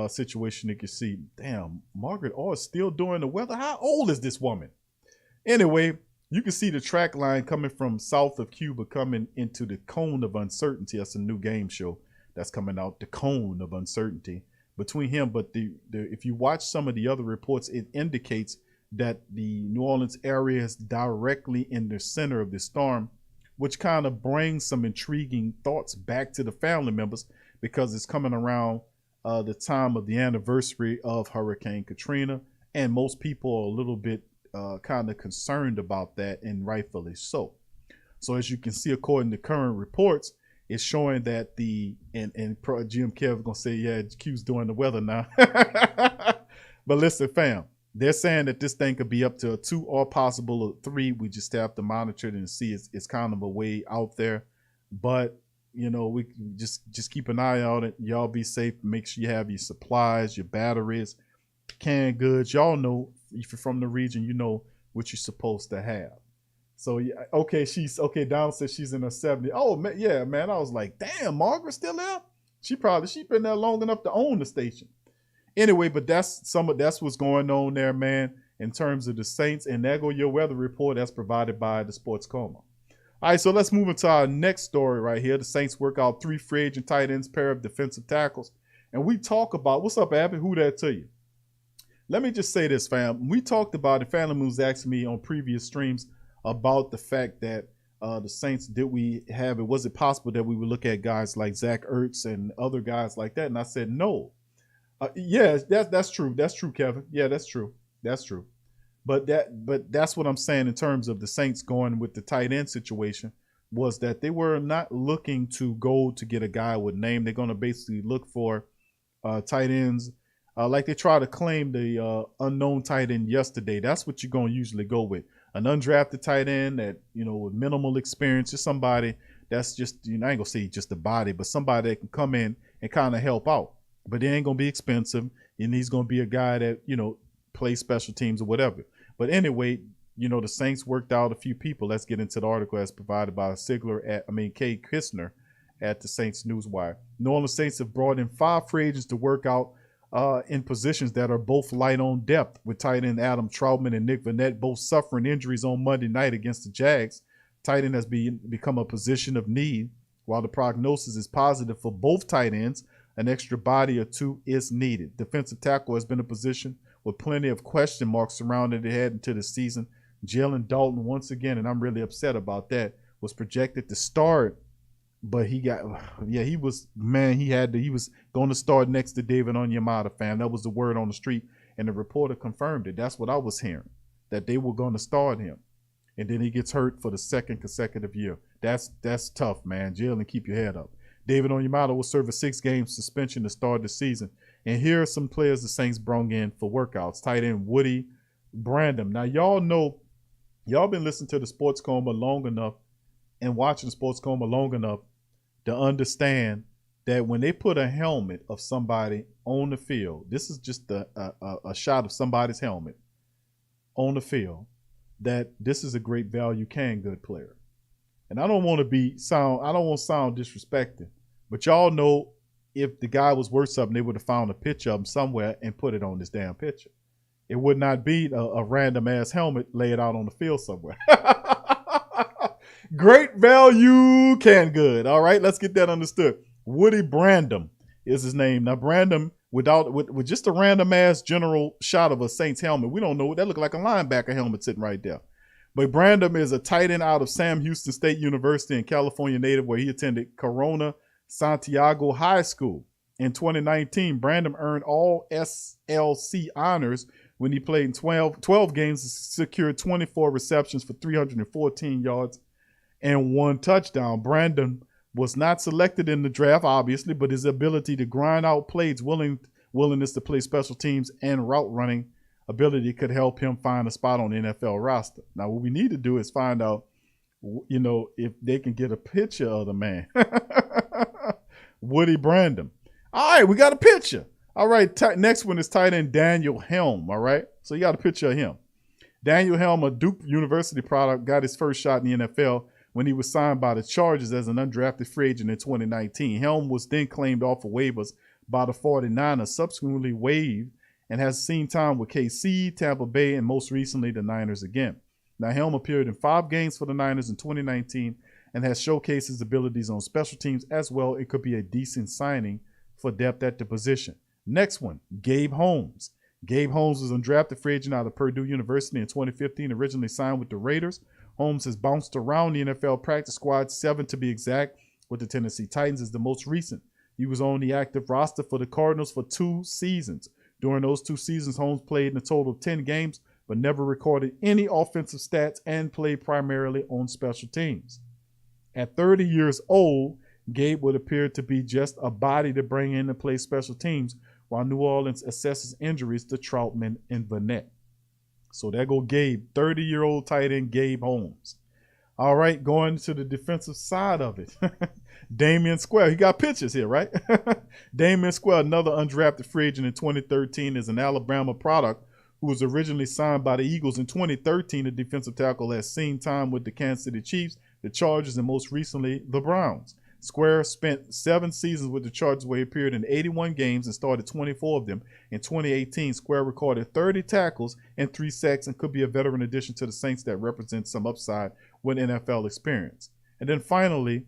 situation. You can see, damn, Margaret is still doing the weather. How old is this woman? Anyway, You can see the track line coming from south of Cuba coming into the cone of uncertainty. That's a new game show that's coming out, the cone of uncertainty between him. But if you watch some of the other reports, it indicates that the New Orleans area is directly in the center of the storm, which kind of brings some intriguing thoughts back to the family members because it's coming around the time of the anniversary of Hurricane Katrina. And most people are a little bit kind of concerned about that, and rightfully so. So as you can see, according to current reports, it's showing that Jim Kev gonna say, yeah, Q's doing the weather now. But listen, fam, they're saying that this thing could be up to a 2 or possible a 3. We just have to monitor it and see. It's kind of a way out there, but you know, we just keep an eye on it. Y'all be safe. Make sure you have your supplies, your batteries, canned goods. Y'all know, if you're from the region, you know what you're supposed to have. So yeah, okay, Donald says she's in her 70s. Oh man, yeah, man. I was like, damn, Margaret's still there? She been there long enough to own the station. Anyway, but that's what's going on there, man, in terms of the Saints. And there go your weather report that's provided by the Sports Coma. All right, so let's move into our next story right here. The Saints work out 3 free agent tight ends, pair of defensive tackles. And we talk about, what's up, Abby? Who that to you? Let me just say this, fam. We talked about it. Family was asking me on previous streams about the fact that the Saints, was it possible that we would look at guys like Zach Ertz and other guys like that? And I said, no. Yeah, that's true. That's true, Kevin. Yeah, that's true. That's true. But that's what I'm saying in terms of the Saints going with the tight end situation, was that they were not looking to go to get a guy with name. They're going to basically look for tight ends. Like they try to claim the unknown tight end yesterday. That's what you're going to usually go with. An undrafted tight end that, you know, with minimal experience, just somebody that's just, you know, I ain't going to say just a body, but somebody that can come in and kind of help out. But they ain't going to be expensive, and he's going to be a guy that, you know, plays special teams or whatever. But anyway, you know, the Saints worked out a few people. Let's get into the article as provided by Kay Kistner at the Saints Newswire. New Orleans Saints have brought in 5 free agents to work out in positions that are both light on depth, with tight end Adam Troutman and Nick Vannett both suffering injuries on Monday night against the Jags. Tight end has become a position of need. While the prognosis is positive for both tight ends, an extra body or 2 is needed. Defensive tackle has been a position with plenty of question marks surrounding it heading into the season. Jalen Dalton, once again, and I'm really upset about that, was projected to start, but he was going to start next to David Onyemata, fam. That was the word on the street, and the reporter confirmed it. That's what I was hearing, that they were going to start him. And then he gets hurt for the 2nd consecutive year. That's tough, man. Jalen, keep your head up. David Onyemata will serve a 6-game suspension to start the season. And here are some players the Saints brought in for workouts. Tight end Woody Brandom. Now, y'all know, y'all been listening to the Sports Coma long enough and watching the Sports Coma long enough to understand that when they put a helmet of somebody on the field, this is just a shot of somebody's helmet on the field, that this is a great value canned good player. And I don't want to sound disrespecting, but y'all know, if the guy was worth something, they would have found a picture of him somewhere and put it on this damn picture. It would not be a random ass helmet laid out on the field somewhere. Great value, canned good. All right, let's get that understood. Woody Brandom is his name. Now, Brandom, with just a random ass general shot of a Saints helmet, we don't know. That looked like a linebacker helmet sitting right there. But Brandom is a tight end out of Sam Houston State University in California native, where he attended Corona Santiago High School. In 2019, Brandon earned all SLC honors when he played in 12 games and secured 24 receptions for 314 yards and 1 touchdown. Brandon was not selected in the draft, obviously, but his ability to grind out plays, willingness to play special teams, and route running ability could help him find a spot on the NFL roster. Now, what we need to do is find out, you know, if they can get a picture of the man. Woody Brandon. All right, we got a picture. All right, next one is tight end Daniel Helm. All right, so you got a picture of him. Daniel Helm, a Duke University product, got his first shot in the NFL when he was signed by the Chargers as an undrafted free agent in 2019. Helm was then claimed off of waivers by the 49ers, subsequently waived, and has seen time with KC, Tampa Bay, and most recently the Niners again. Now, Helm appeared in 5 games for the Niners in 2019 and has showcased his abilities on special teams as well. It could be a decent signing for depth at the position. Next one, Gabe Holmes. Gabe Holmes was undrafted free agent out of Purdue University in 2015, originally signed with the Raiders. Holmes has bounced around the NFL practice squad, 7 to be exact, with the Tennessee Titans is the most recent. He was on the active roster for the Cardinals for 2 seasons. During those 2 seasons, Holmes played in a total of 10 games, but never recorded any offensive stats and played primarily on special teams. At 30 years old, Gabe would appear to be just a body to bring in to play special teams while New Orleans assesses injuries to Troutman and Vanette. So there go Gabe, 30-year-old tight end Gabe Holmes. All right, going to the defensive side of it. Damian Square, he got pictures here, right? Damian Square, another undrafted free agent in 2013, is an Alabama product who was originally signed by the Eagles in 2013. The defensive tackle has seen time with the Kansas City Chiefs, the Chargers, and most recently the Browns. Square spent 7 seasons with the Chargers where he appeared in 81 games and started 24 of them. In 2018, Square recorded 30 tackles and 3 sacks and could be a veteran addition to the Saints that represents some upside with NFL experience. And then finally,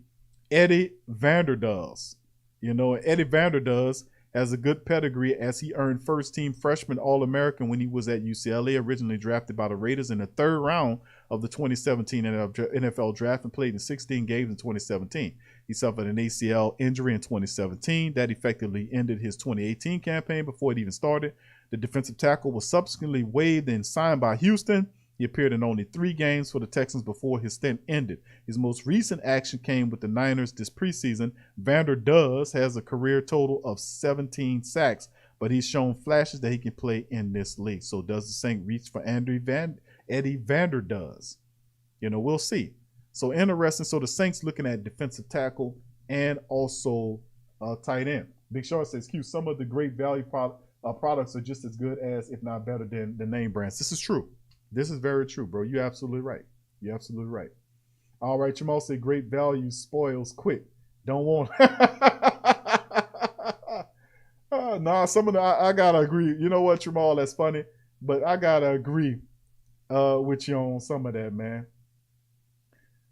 Eddie Vanderdoes. You know, Eddie Vanderdoes has a good pedigree as he earned first-team freshman All-American when he was at UCLA, originally drafted by the Raiders in the 3rd round of the 2017 NFL draft and played in 16 games in 2017. He suffered an ACL injury in 2017 that effectively ended his 2018 campaign before it even started. The defensive tackle was subsequently waived and signed by Houston. He appeared in only 3 games for the Texans before his stint ended. His most recent action came with the Niners this preseason. Vanderdoes has a career total of 17 sacks, but he's shown flashes that he can play in this league. So does the Saints reach for Eddie Vanderdoes? You know, we'll see. So interesting. So the Saints looking at defensive tackle and also tight end. Big Short says, Q, some of the great value products are just as good as, if not better than, the name brands. This is true. This is very true, bro. You're absolutely right. You're absolutely right. All right, Jamal said, great value spoils quick. Don't want. Nah, some of the I gotta agree. You know what, Jamal? That's funny, but I gotta agree with you on some of that, man.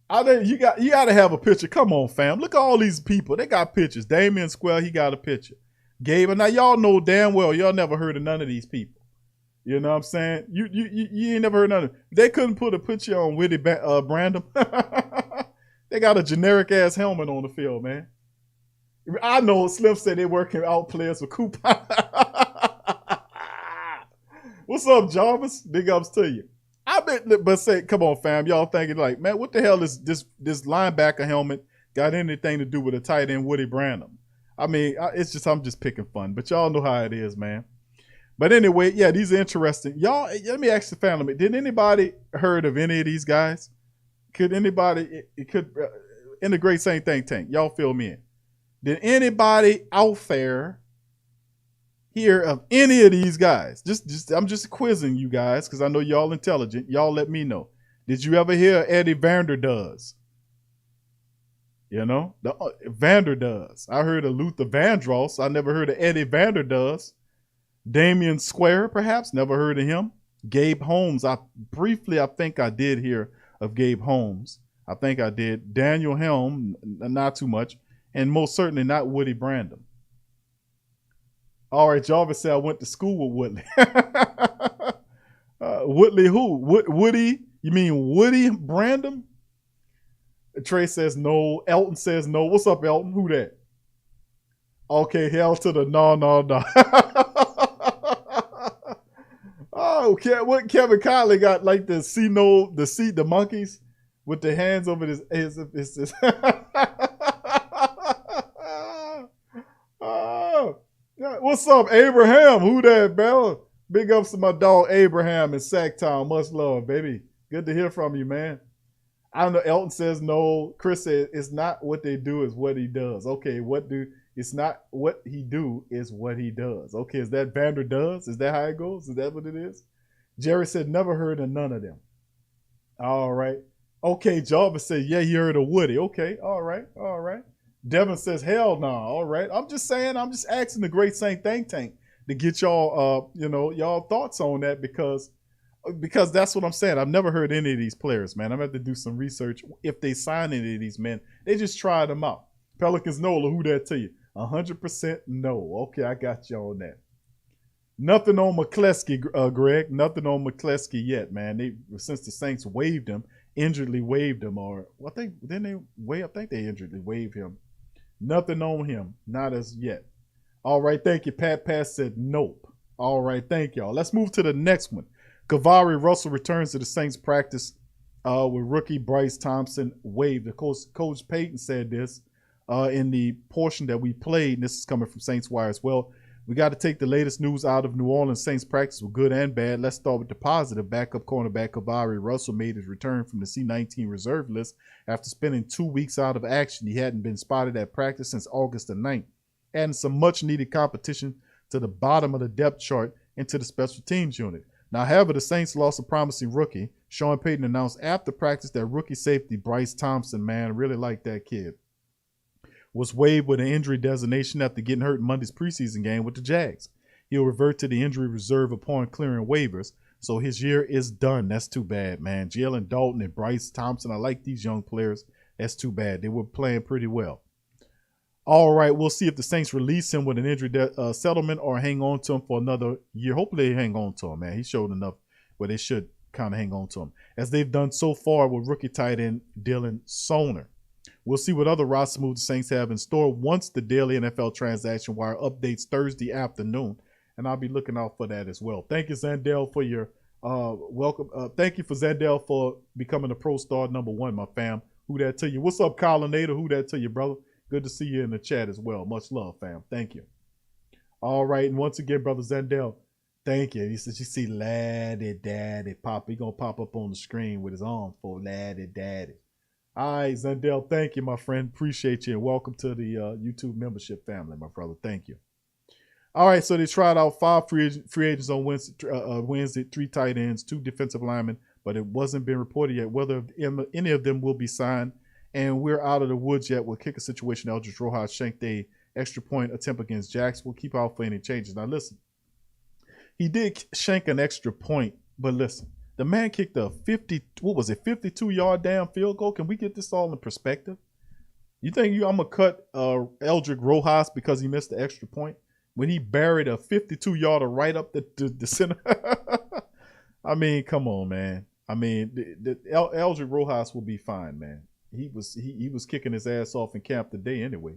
I think you gotta have a picture. Come on, fam. Look at all these people. They got pictures. Damian Square, he got a picture. Gabe, now y'all know damn well y'all never heard of none of these people. You know what I'm saying? You ain't never heard none of them. They couldn't put a picture on Woody Brandom. They got a generic ass helmet on the field, man. I know Slim said they working out players for coupon. What's up, Jarvis? Big ups to you. I bet, but say, come on, fam. Y'all thinking like, man, what the hell is this linebacker helmet got anything to do with a tight end Woody Brandom? I mean, I'm just picking fun, but y'all know how it is, man. But anyway, yeah, these are interesting. Y'all, let me ask the family, did anybody heard of any of these guys? Could anybody, in the Great Saint Think Tank, y'all fill me in. Did anybody out there hear of any of these guys? I'm just quizzing you guys because I know y'all intelligent. Y'all let me know. Did you ever hear Eddie Vanderdoes? You know, the Vanderdoes. I heard of Luther Vandross. I never heard of Eddie Vanderdoes. Damian Square, perhaps. Never heard of him. Gabe Holmes. I think I did hear of Gabe Holmes. I think I did. Daniel Helm, not too much. And most certainly not Woody Brandom. All right, Jarvis said I went to school with Woodley. Woodley who? Woody? You mean Woody Brandom? Trey says no. Elton says no. What's up, Elton? Who that? Okay, hell to the no. Oh, what Kevin Conley got like the monkeys with the hands over his What's up, Abraham? Who that, bro? Big ups to my dog Abraham in Sacktown. Much love, baby. Good to hear from you, man. I don't know. Elton says no. Chris says it's not what they do, is what he does. Okay, it's not what he do, is what he does. Okay, is that Vanderdoes? Is that how it goes? Is that what it is? Jerry said never heard of none of them. All right. Okay, Jarvis said, yeah, he heard of Woody. Okay, all right. Devin says, hell no. All right. I'm just asking the Great Saint Think Tank to get y'all, y'all thoughts on that because because that's what I'm saying. I've never heard any of these players, man. I'm going to have to do some research. If they sign any of these men, they just try them out. Pelicans Nola, who that to you? 100% no. Okay, I got you on that. Nothing on McCleskey, Greg. Nothing on McCleskey yet, man. Since the Saints waived him, injuredly waived him, or I think they injuredly waived him. Nothing on him, not as yet. All right, thank you. Pat Pass said nope. All right, thank y'all. Let's move to the next one. KeiVarae Russell returns to the Saints practice with rookie Bryce Thompson waived. Of course, Coach Payton said this in the portion that we played, and this is coming from Saints Wire as well. We got to take the latest news out of New Orleans Saints practice with good and bad. Let's start with the positive. Backup cornerback KeiVarae Russell made his return from the C-19 reserve list after spending 2 weeks out of action. He hadn't been spotted at practice since August the 9th, adding some much-needed competition to the bottom of the depth chart into the special teams unit. Now, however, the Saints lost a promising rookie. Sean Payton announced after practice that rookie safety Bryce Thompson, man, really like that kid, was waived with an injury designation after getting hurt in Monday's preseason game with the Jags. He'll revert to the injury reserve upon clearing waivers, so his year is done. That's too bad, man. Jalen Dalton and Bryce Thompson, I like these young players. That's too bad. They were playing pretty well. All right, we'll see if the Saints release him with an injury settlement or hang on to him for another year. Hopefully they hang on to him, man. He showed enough where they should kind of hang on to him, as they've done so far with rookie tight end Dylan Soner. We'll see what other roster moves the Saints have in store once the daily NFL transaction wire updates Thursday afternoon, and I'll be looking out for that as well. Thank you, Zandel, for your welcome. Thank you for Zandel for becoming a Pro Star #1, my fam. Who that to you? What's up, Collinator? Who that to you, brother? Good to see you in the chat as well. Much love, fam. Thank you. All right, and once again, brother Zandel, thank you. He says you see Laddie Daddy pop. He gonna pop up on the screen with his arm for Laddie Daddy. All right, Zandel, thank you, my friend. Appreciate you, and welcome to the YouTube membership family, my brother. Thank you. All right, so they tried out 5 free agents on Wednesday, 3 tight ends, 2 defensive linemen, but it wasn't been reported yet whether any of them will be signed, and we're out of the woods yet with kicker situation. Eldridge Rojas shanked a extra point attempt against Jacks. We'll keep out for any changes. Now, listen, he did shank an extra point, but listen, the man kicked a 52-yard down field goal. Can we get this all in perspective? You think I'm going to cut Eldrick Rojas because he missed the extra point when he buried a 52-yarder right up the center? I mean, come on, man. I mean, Eldrick Rojas will be fine, man. He was kicking his ass off in camp today anyway.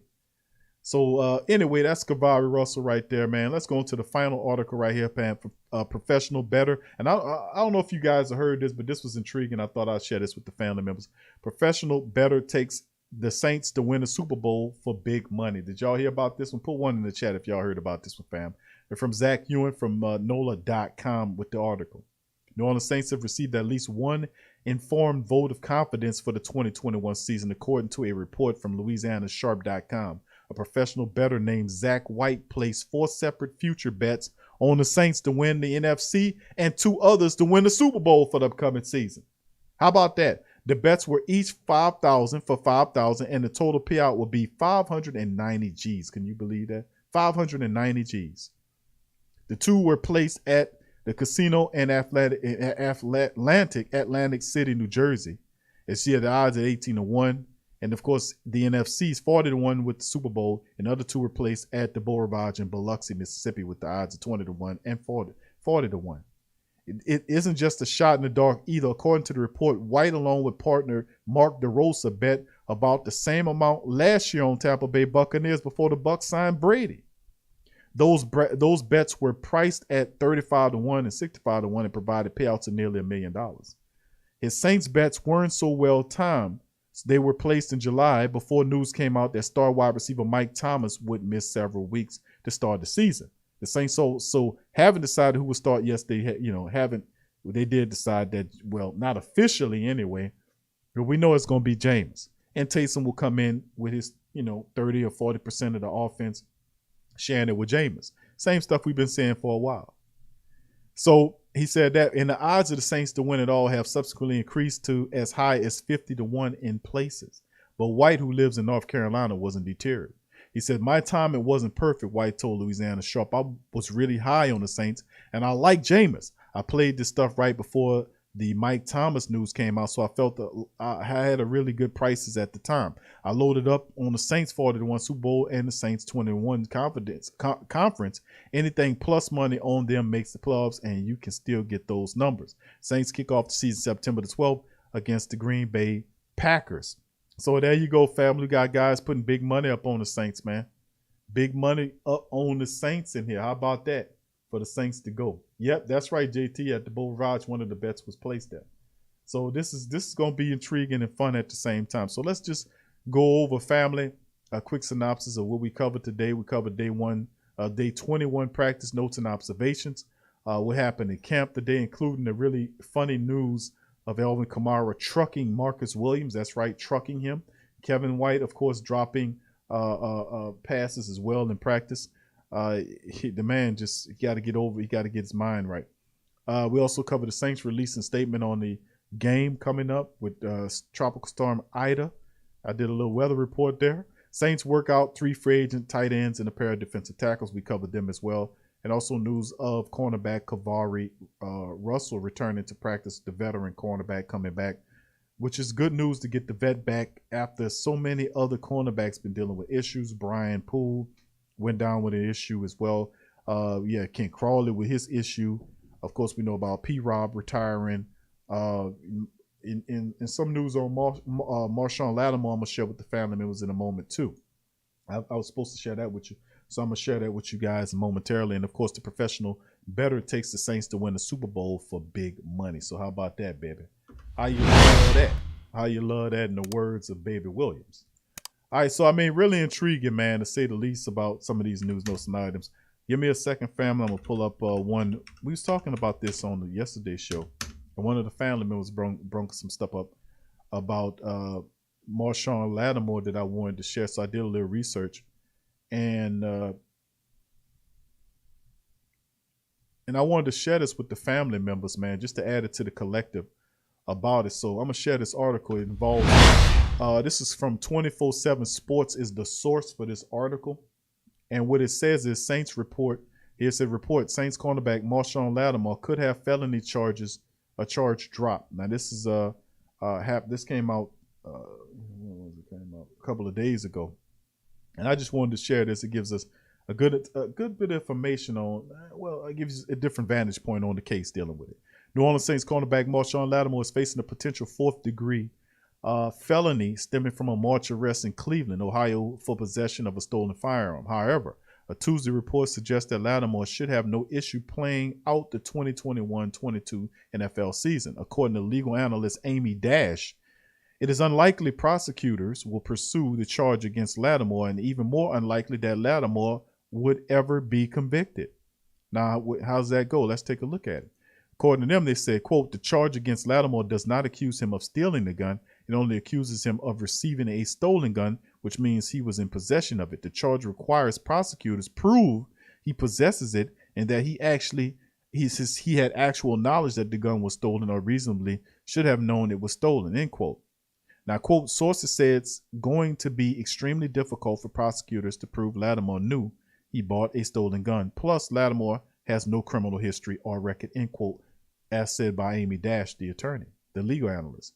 So anyway, that's KeiVarae Russell right there, man. Let's go into the final article right here, Pam, for Professional Better. And I don't know if you guys have heard this, but this was intriguing. I thought I'd share this with the family members. Professional Better takes the Saints to win the Super Bowl for big money. Did y'all hear about this one? Put one in the chat if y'all heard about this one, fam. And from Zach Ewan from NOLA.com with the article. New Orleans Saints have received at least one informed vote of confidence for the 2021 season, according to a report from LouisianaSharp.com. A professional bettor named Zach White placed 4 separate future bets on the Saints to win the NFC and 2 others to win the Super Bowl for the upcoming season. How about that? The bets were each $5,000 for $5,000, and the total payout would be 590 G's. Can you believe that? 590 G's. The 2 were placed at the casino in Atlantic City, New Jersey. It's here the odds at 18-1. And of course, the NFC is 40-1 with the Super Bowl, and the other 2 were placed at the Beau Rivage in Biloxi, Mississippi, with the odds of 20-1 and 40-1. It isn't just a shot in the dark either. According to the report, White, along with partner Mark DeRosa, bet about the same amount last year on Tampa Bay Buccaneers before the Bucs signed Brady. Those bets were priced at 35-1 and 65-1 and provided payouts of nearly $1 million. His Saints bets weren't so well timed. They were placed in July before news came out that star wide receiver Mike Thomas would miss several weeks to start the season. The Saints so haven't decided who will start. Yes, they they did decide that, well, not officially anyway, but we know it's going to be James. And Taysom will come in with his 30 or 40% of the offense, sharing it with James. Same stuff we've been saying for a while. So he said that, and the odds of the Saints to win it all have subsequently increased to as high as 50-1 in places. But White, who lives in North Carolina, wasn't deterred. He said, "My timing wasn't perfect," White told Louisiana Sharp. "I was really high on the Saints, and I like Jameis. I played this stuff right before the Mike Thomas news came out, so I felt I had a really good prices at the time. I loaded up on the Saints 40-1 Super Bowl and the Saints 21 conference. Anything plus money on them makes the playoffs, and you can still get those numbers. Saints kick off the season September the 12th against the Green Bay Packers. So there you go, family. We got guys putting big money up on the Saints, man. Big money up on the Saints in here. How about that? For the Saints to go. Yep, that's right, JT. At the Bull Raj, one of the bets was placed there. So this is going to be intriguing and fun at the same time. So let's just go over, family, a quick synopsis of what we covered today. We covered day 21 practice notes and observations. What happened in camp today, including the really funny news of Alvin Kamara trucking Marcus Williams. That's right, trucking him. Kevin White, of course, dropping passes as well in practice. The man just got to get over. He got to get his mind right. We also covered the Saints releasing statement on the game coming up with Tropical Storm Ida. I did a little weather report there. Saints work out 3 free agent tight ends and a pair of defensive tackles. We covered them as well. And also news of cornerback KeiVarae Russell returning to practice, the veteran cornerback coming back, which is good news to get the vet back after so many other cornerbacks been dealing with issues. Brian Poole went down with an issue as well. Ken Crawley with his issue. Of course, we know about P-Rob retiring. In some news on Marshawn Lattimore, I'm going to share with the family members in a moment too. I was supposed to share that with you. So I'm going to share that with you guys momentarily. And, of course, the professional better it takes the Saints to win the Super Bowl for big money. So how about that, baby? How you love that? How you love that in the words of Baby Williams? All right, so, I mean, really intriguing, man, to say the least about some of these news, notes, and items. Give me a second, family. I'm going to pull up one. We was talking about this on the yesterday's show. And one of the family members brought some stuff up about Marshawn Lattimore that I wanted to share. So I did a little research. And I wanted to share this with the family members, man, just to add it to the collective about it. So I'm going to share this article. It involves, this is from 24/7 Sports is the source for this article. And what it says is Saints report, here's a report, Saints cornerback Marshawn Lattimore could have felony charges, a charge drop. Now this is this came out, a couple of days ago. And I just wanted to share this. It gives us a good bit of information on, well, it gives you a different vantage point on the case dealing with it. New Orleans Saints cornerback Marshawn Lattimore is facing a potential 4th-degree felony stemming from a March arrest in Cleveland, Ohio, for possession of a stolen firearm. However, a Tuesday report suggests that Lattimore should have no issue playing out the 2021-22 NFL season. According to legal analyst Amy Dash, it is unlikely prosecutors will pursue the charge against Lattimore, and even more unlikely that Lattimore would ever be convicted. Now, how's that go? Let's take a look at it. According to them, they said, quote, the charge against Lattimore does not accuse him of stealing the gun. It only accuses him of receiving a stolen gun, which means he was in possession of it. The charge requires prosecutors prove he possesses it and that he had actual knowledge that the gun was stolen or reasonably should have known it was stolen, end quote. Now, quote, sources say it's going to be extremely difficult for prosecutors to prove Lattimore knew he bought a stolen gun. Plus, Lattimore has no criminal history or record, end quote, as said by Amy Dash, the attorney, the legal analyst.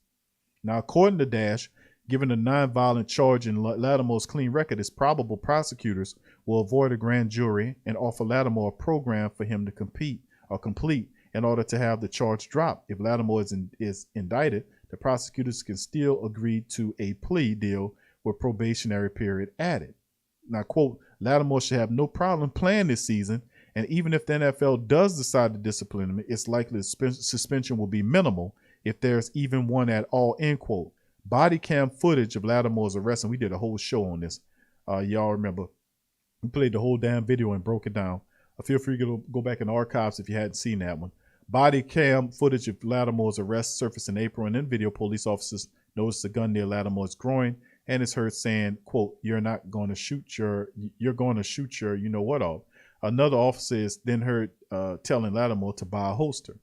Now, according to Dash, given a nonviolent charge in Lattimore's clean record, it's probable prosecutors will avoid a grand jury and offer Lattimore a program for him to complete in order to have the charge dropped. If Lattimore is indicted, the prosecutors can still agree to a plea deal with probationary period added. Now, quote, Lattimore should have no problem playing this season, and even if the NFL does decide to discipline him, it's likely the suspension will be minimal if there's even one at all, end quote. Body cam footage of Lattimore's arrest, and we did a whole show on this. Y'all remember, we played the whole damn video and broke it down. Feel free to go back in the archives if you hadn't seen that one. Body cam footage of Lattimore's arrest surfaced in April, and in video, police officers noticed a gun near Lattimore's groin and is heard saying, quote, you're going to shoot your you know what off. Another officer is then heard telling Lattimore to buy a holster.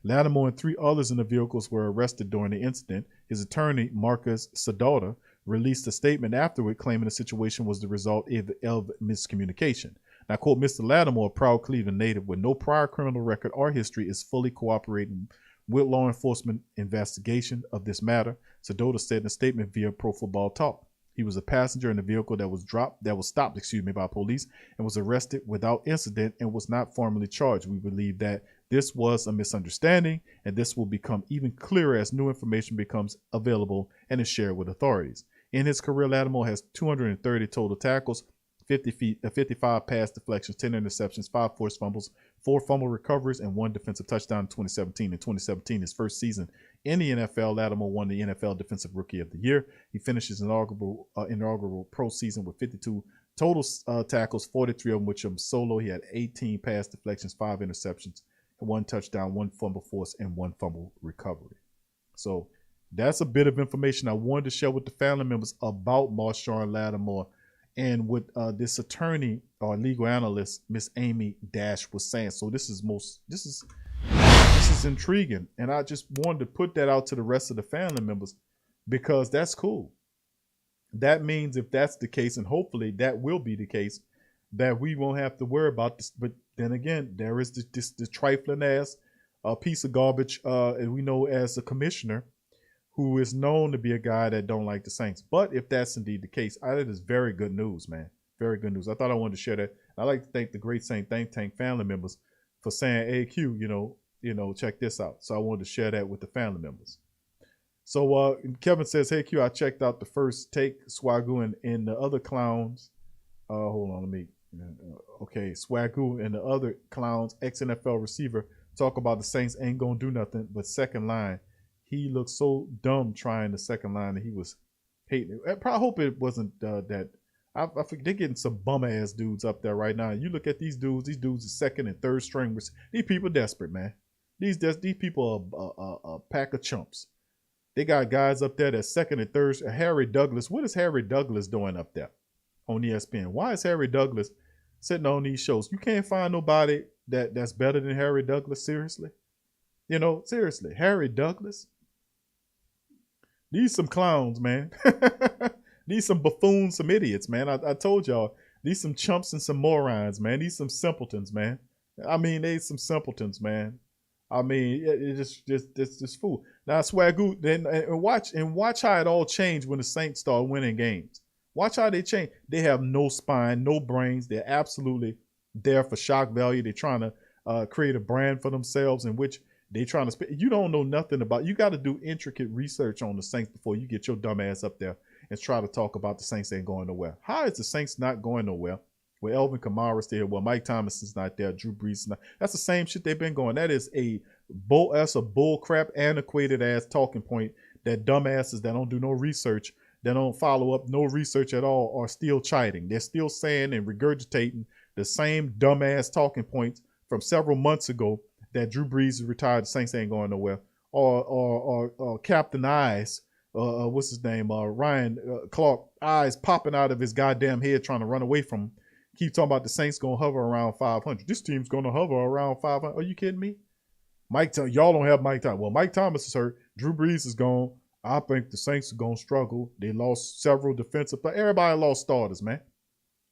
Lattimore and 3 others in the vehicles were arrested during the incident. His attorney, Marcus Sadaughter, released a statement afterward claiming the situation was the result of miscommunication. I quote, Mr. Lattimore, a proud Cleveland native with no prior criminal record or history, is fully cooperating with law enforcement investigation of this matter, Sedota said in a statement via Pro Football Talk. He was a passenger in a vehicle that was stopped by police and was arrested without incident and was not formally charged. We believe that this was a misunderstanding, and this will become even clearer as new information becomes available and is shared with authorities. In his career, Lattimore has 230 total tackles, 55 pass deflections, 10 interceptions, 5 forced fumbles, 4 fumble recoveries, and 1 defensive touchdown in 2017. In 2017, his first season in the NFL, Lattimore won the NFL Defensive Rookie of the Year. He finished his inaugural pro season with 52 total tackles, 43 of them which were solo. He had 18 pass deflections, 5 interceptions, 1 touchdown, 1 fumble force, and 1 fumble recovery. So that's a bit of information I wanted to share with the family members about Marshawn Lattimore and what this attorney or legal analyst, Miss Amy Dash, was saying. So this is intriguing, and I just wanted to put that out to the rest of the family members because that's cool. That means if that's the case, and hopefully that will be the case, that we won't have to worry about this. But then again, there is this trifling ass piece of garbage, and we know as a commissioner, who is known to be a guy that don't like the Saints. But if that's indeed the case, that is very good news, man. Very good news. I thought I wanted to share that. I'd like to thank the Great Saint Think Tank family members for saying, hey, Q, check this out. So I wanted to share that with the family members. So Kevin says, hey, Q, I checked out the first take, Swagoo and the other clowns. Hold on, Swagoo and the other clowns, ex-NFL receiver, talk about the Saints ain't going to do nothing but second line. He looked so dumb trying the second line that he was hating it. I hope it wasn't that. I think they're getting some bum ass dudes up there right now. You look at these dudes are second and third stringers. These people desperate, man. These people are a pack of chumps. They got guys up there that's second and third. Harry Douglas. What is Harry Douglas doing up there on ESPN? Why is Harry Douglas sitting on these shows? You can't find nobody that's better than Harry Douglas. Seriously, seriously, Harry Douglas. These some clowns, man. These some buffoons, some idiots, man. I told y'all, these some chumps and some morons, man. These some simpletons, man. I mean, they some simpletons, man. I mean, it's just fool. Now, Swagoo, and watch how it all changed when the Saints start winning games. Watch how they change. They have no spine, no brains. They're absolutely there for shock value. They're trying to create a brand for themselves in which they trying to you don't know nothing about. You got to do intricate research on the Saints before you get your dumb ass up there and try to talk about the Saints ain't going nowhere. How is the Saints not going nowhere? Well, Elvin Kamara's there. Well, Mike Thomas is not there. Drew Brees is not. That's the same shit they've been going. That's a bull crap, antiquated ass talking point that dumbasses that don't do no research, that don't follow up no research at all, are still chiding. They're still saying and regurgitating the same dumbass talking points from several months ago. That Drew Brees is retired, the Saints ain't going nowhere, or Captain Eyes, what's his name, Ryan Clark, eyes popping out of his goddamn head trying to run away from him. Keep talking about the Saints gonna hover around 500. This team's gonna hover around 500. Are you kidding me? Y'all don't have Mike Thomas. Well, Mike Thomas is hurt. Drew Brees is gone. I think the Saints are gonna struggle. They lost several defensive players. Everybody lost starters, man.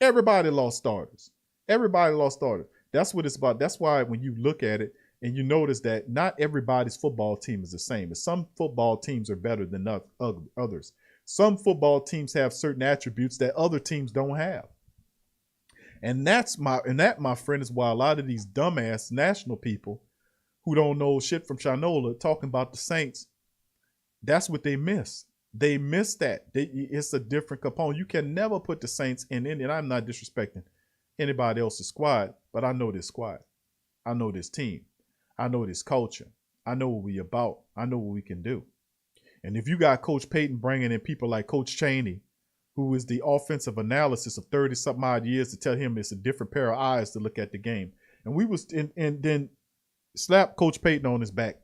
Everybody lost starters. That's what it's about. That's why when you look at it, and you notice that not everybody's football team is the same. Some football teams are better than others. Some football teams have certain attributes that other teams don't have. And that, my friend, is why a lot of these dumbass national people who don't know shit from Shinola talking about the Saints, that's what they miss. They miss that. It's a different component. You can never put the Saints in any, and I'm not disrespecting anybody else's squad, but I know this squad. I know this team. I know this culture. I know what we about. I know what we can do. And if you got Coach Payton bringing in people like Coach Chaney, who is the offensive analysis of 30-something odd years, to tell him it's a different pair of eyes to look at the game. And we was and then slap Coach Payton on his back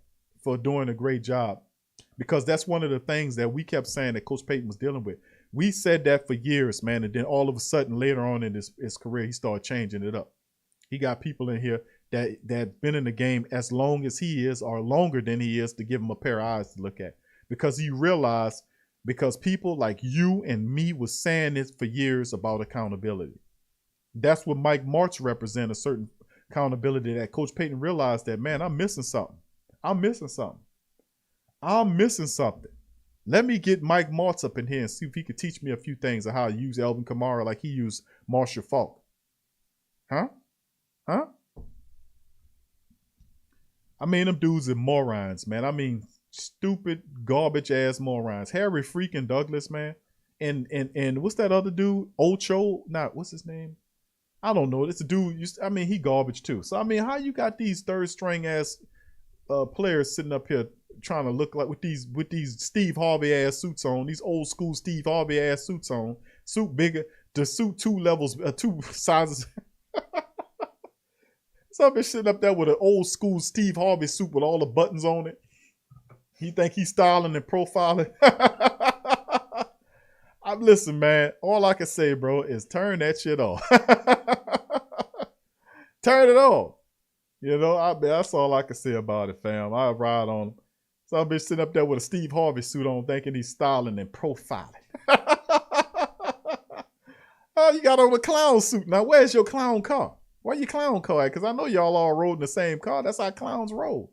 for doing a great job, because that's one of the things that we kept saying that Coach Payton was dealing with. We said that for years, man, and then all of a sudden later on in his career, he started changing it up. He got people in here that been in the game as long as he is, or longer than he is, to give him a pair of eyes to look at, because he realized, because people like you and me was saying this for years about accountability. That's what Mike Martz represents, a certain accountability that Coach Payton realized that, man, I'm missing something. I'm missing something. Let me get Mike Martz up in here and see if he could teach me a few things of how to use Alvin Kamara like he used Marshall Faulk. Huh? I mean, them dudes are morons, man. I mean, stupid, garbage-ass morons. Harry freaking Douglas, man. And what's that other dude? Ocho? What's his name? I don't know. It's a dude. He garbage too. So, I mean, how you got these third-string-ass players sitting up here trying to look like with these Steve Harvey-ass suits on, these old-school Steve Harvey-ass suits on, suit bigger, the suit 2 levels, 2 sizes. Some bitch sitting up there with an old school Steve Harvey suit with all the buttons on it. He think he's styling and profiling. Listen, man, all I can say, bro, is turn that shit off. Turn it off. You know, that's all I can say about it, fam. I ride on him. Some bitch sitting up there with a Steve Harvey suit on thinking he's styling and profiling. Oh, you got on a clown suit. Now, where's your clown car? Where your clown car at? Because I know y'all all rode in the same car. That's how clowns roll.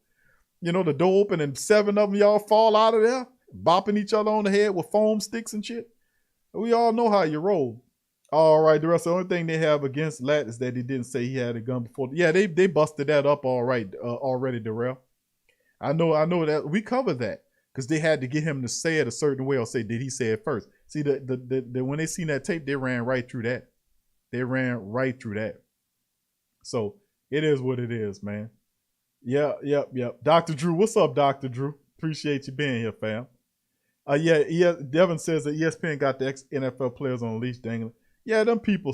You know, the door open and 7 of them y'all fall out of there, bopping each other on the head with foam sticks and shit. We all know how you roll. All right, the rest, the only thing they have against Lat is that he didn't say he had a gun before. Yeah, they busted that up all right already, Darrell. I know that. We covered that because they had to get him to say it a certain way or say, did he say it first? See, when they seen that tape, they ran right through that. So it is what it is, man. Yep. Dr. Drew, what's up, Dr. Drew? Appreciate you being here, fam. Devin says that ESPN got the ex-NFL players on a leash dangling. Yeah, them people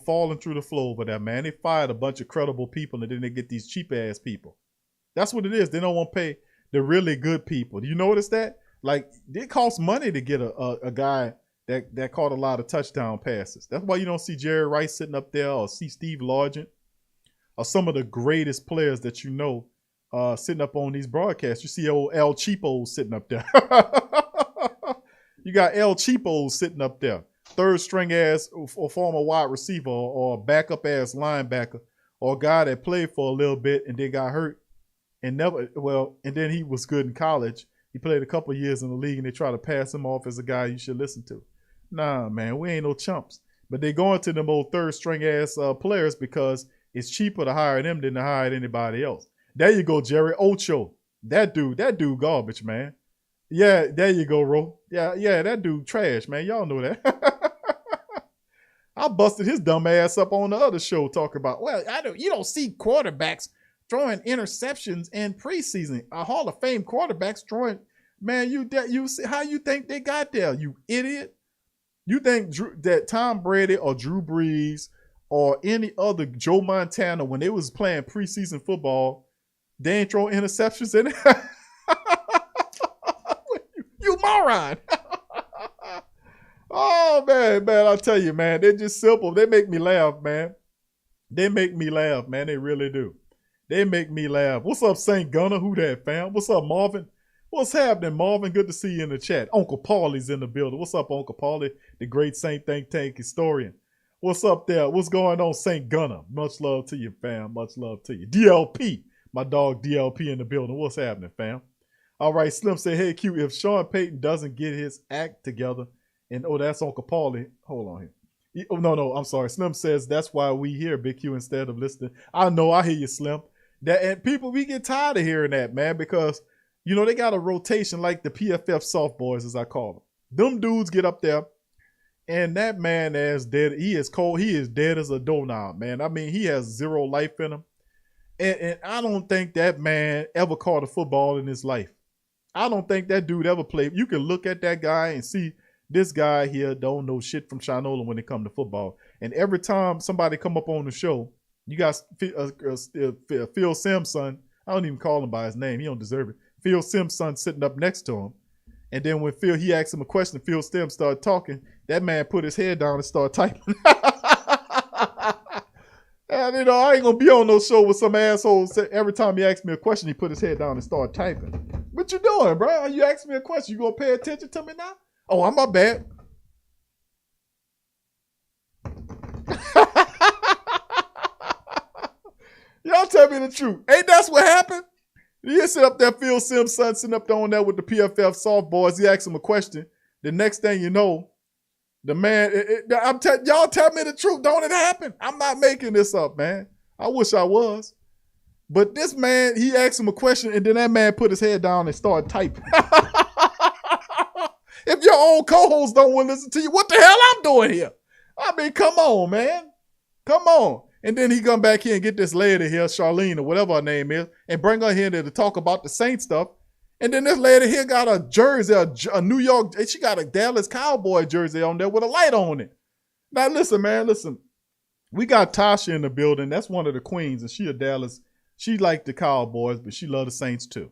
falling through the floor over there, man. They fired a bunch of credible people and then they get these cheap-ass people. That's what it is. They don't want to pay the really good people. Do you notice that? Like, it costs money to get a guy that caught a lot of touchdown passes. That's why you don't see Jerry Rice sitting up there or see Steve Largent or some of the greatest players that you know sitting up on these broadcasts. You see old El Cheapo sitting up there. You got El Cheapo sitting up there. Third string ass or former wide receiver or backup ass linebacker or a guy that played for a little bit and then got hurt and then he was good in college. He played a couple years in the league and they try to pass him off as a guy you should listen to. Nah, man, we ain't no chumps. But they going to them old third string ass players because it's cheaper to hire them than to hire anybody else. There you go, Jerry Ocho. That dude garbage, man. Yeah, there you go, Ro. Yeah, that dude trash, man. Y'all know that. I busted his dumb ass up on the other show talking about, you don't see quarterbacks throwing interceptions in preseason. A Hall of Fame quarterbacks throwing, man, you see how you think they got there, you idiot? You think that Tom Brady or Drew Brees or any other Joe Montana, when they was playing preseason football, they ain't throwing interceptions in it? You moron. Oh, man, I tell you, man, they're just simple. They make me laugh, man. They really do. They make me laugh. What's up, St. Gunner? Who that, fam? What's up, Marvin? What's happening, Marvin? Good to see you in the chat. Uncle Paulie's in the building. What's up, Uncle Paulie, the great Saint Think Tank historian? What's up there? What's going on, St. Gunner? Much love to you, fam. Much love to you. DLP, my dog DLP in the building. What's happening, fam? All right, Slim said, hey, Q, if Sean Payton doesn't get his act together, and that's Uncle Paulie. Hold on here. No, I'm sorry. Slim says that's why we hear Big Q instead of listening. I know, I hear you, Slim. And people, we get tired of hearing that, man, because, you know, they got a rotation like the PFF soft boys, as I call them. Them dudes get up there, and that man is dead. He is cold. He is dead as a doorknob, man. I mean, he has zero life in him. And I don't think that man ever caught a football in his life. I don't think that dude ever played. You can look at that guy and see this guy here don't know shit from Shinola when it comes to football. And every time somebody come up on the show, you got Phil Simpson. I don't even call him by his name. He don't deserve it. Phil Simpson sitting up next to him. And then when he asked him a question, Phil Stem started talking. That man put his head down and started typing. And, you know, I ain't going to be on no show with some asshole. Every time he asked me a question, he put his head down and started typing. What you doing, bro? You asked me a question. You going to pay attention to me now? Oh, I'm my bad. Y'all tell me the truth. Ain't that's what happened? You sit up there, Phil Sims' son, sitting up there on there with the PFF soft boys. He asked him a question. The next thing you know, the man, y'all tell me the truth. Don't it happen? I'm not making this up, man. I wish I was. But this man, he asked him a question, and then that man put his head down and started typing. If your own co-host don't want to listen to you, what the hell I'm doing here? I mean, come on, man. Come on. And then he come back here and get this lady here, Charlene or whatever her name is, and bring her here to talk about the Saints stuff. And then this lady here got a jersey, a New York, she got a Dallas Cowboy jersey on there with a light on it. Now listen, man, listen. We got Tasha in the building. That's one of the queens, and she a Dallas. She like the Cowboys, but she love the Saints too.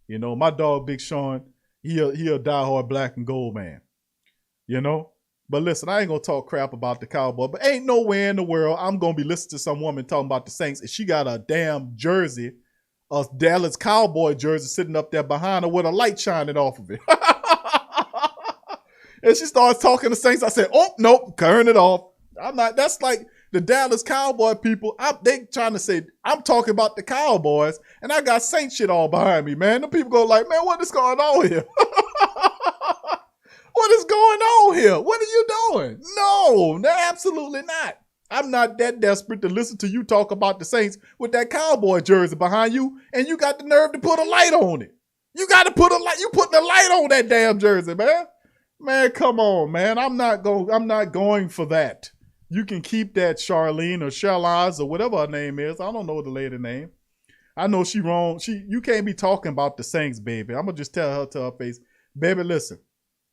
You know, my dog Big Sean, he a diehard black and gold man. You know? But listen, I ain't going to talk crap about the Cowboy, but ain't nowhere in the world I'm going to be listening to some woman talking about the Saints and she got a damn jersey, a Dallas Cowboy jersey sitting up there behind her with a light shining off of it. And she starts talking to Saints. I said, oh, nope, turn it off. I'm not, that's like the Dallas Cowboy people. They trying to say, I'm talking about the Cowboys and I got Saints shit all behind me, man. The people go like, man, what is going on here? What is going on here? What are you doing? No, absolutely not. I'm not that desperate to listen to you talk about the Saints with that Cowboy jersey behind you, and you got the nerve to put a light on it. You got to put a light. You putting a light on that damn jersey, man. Man, come on, man. I'm not going for that. You can keep that Charlene or Charlize or whatever her name is. I don't know the lady name. I know she wrong. You can't be talking about the Saints, baby. I'm gonna just tell her to her face, baby, listen.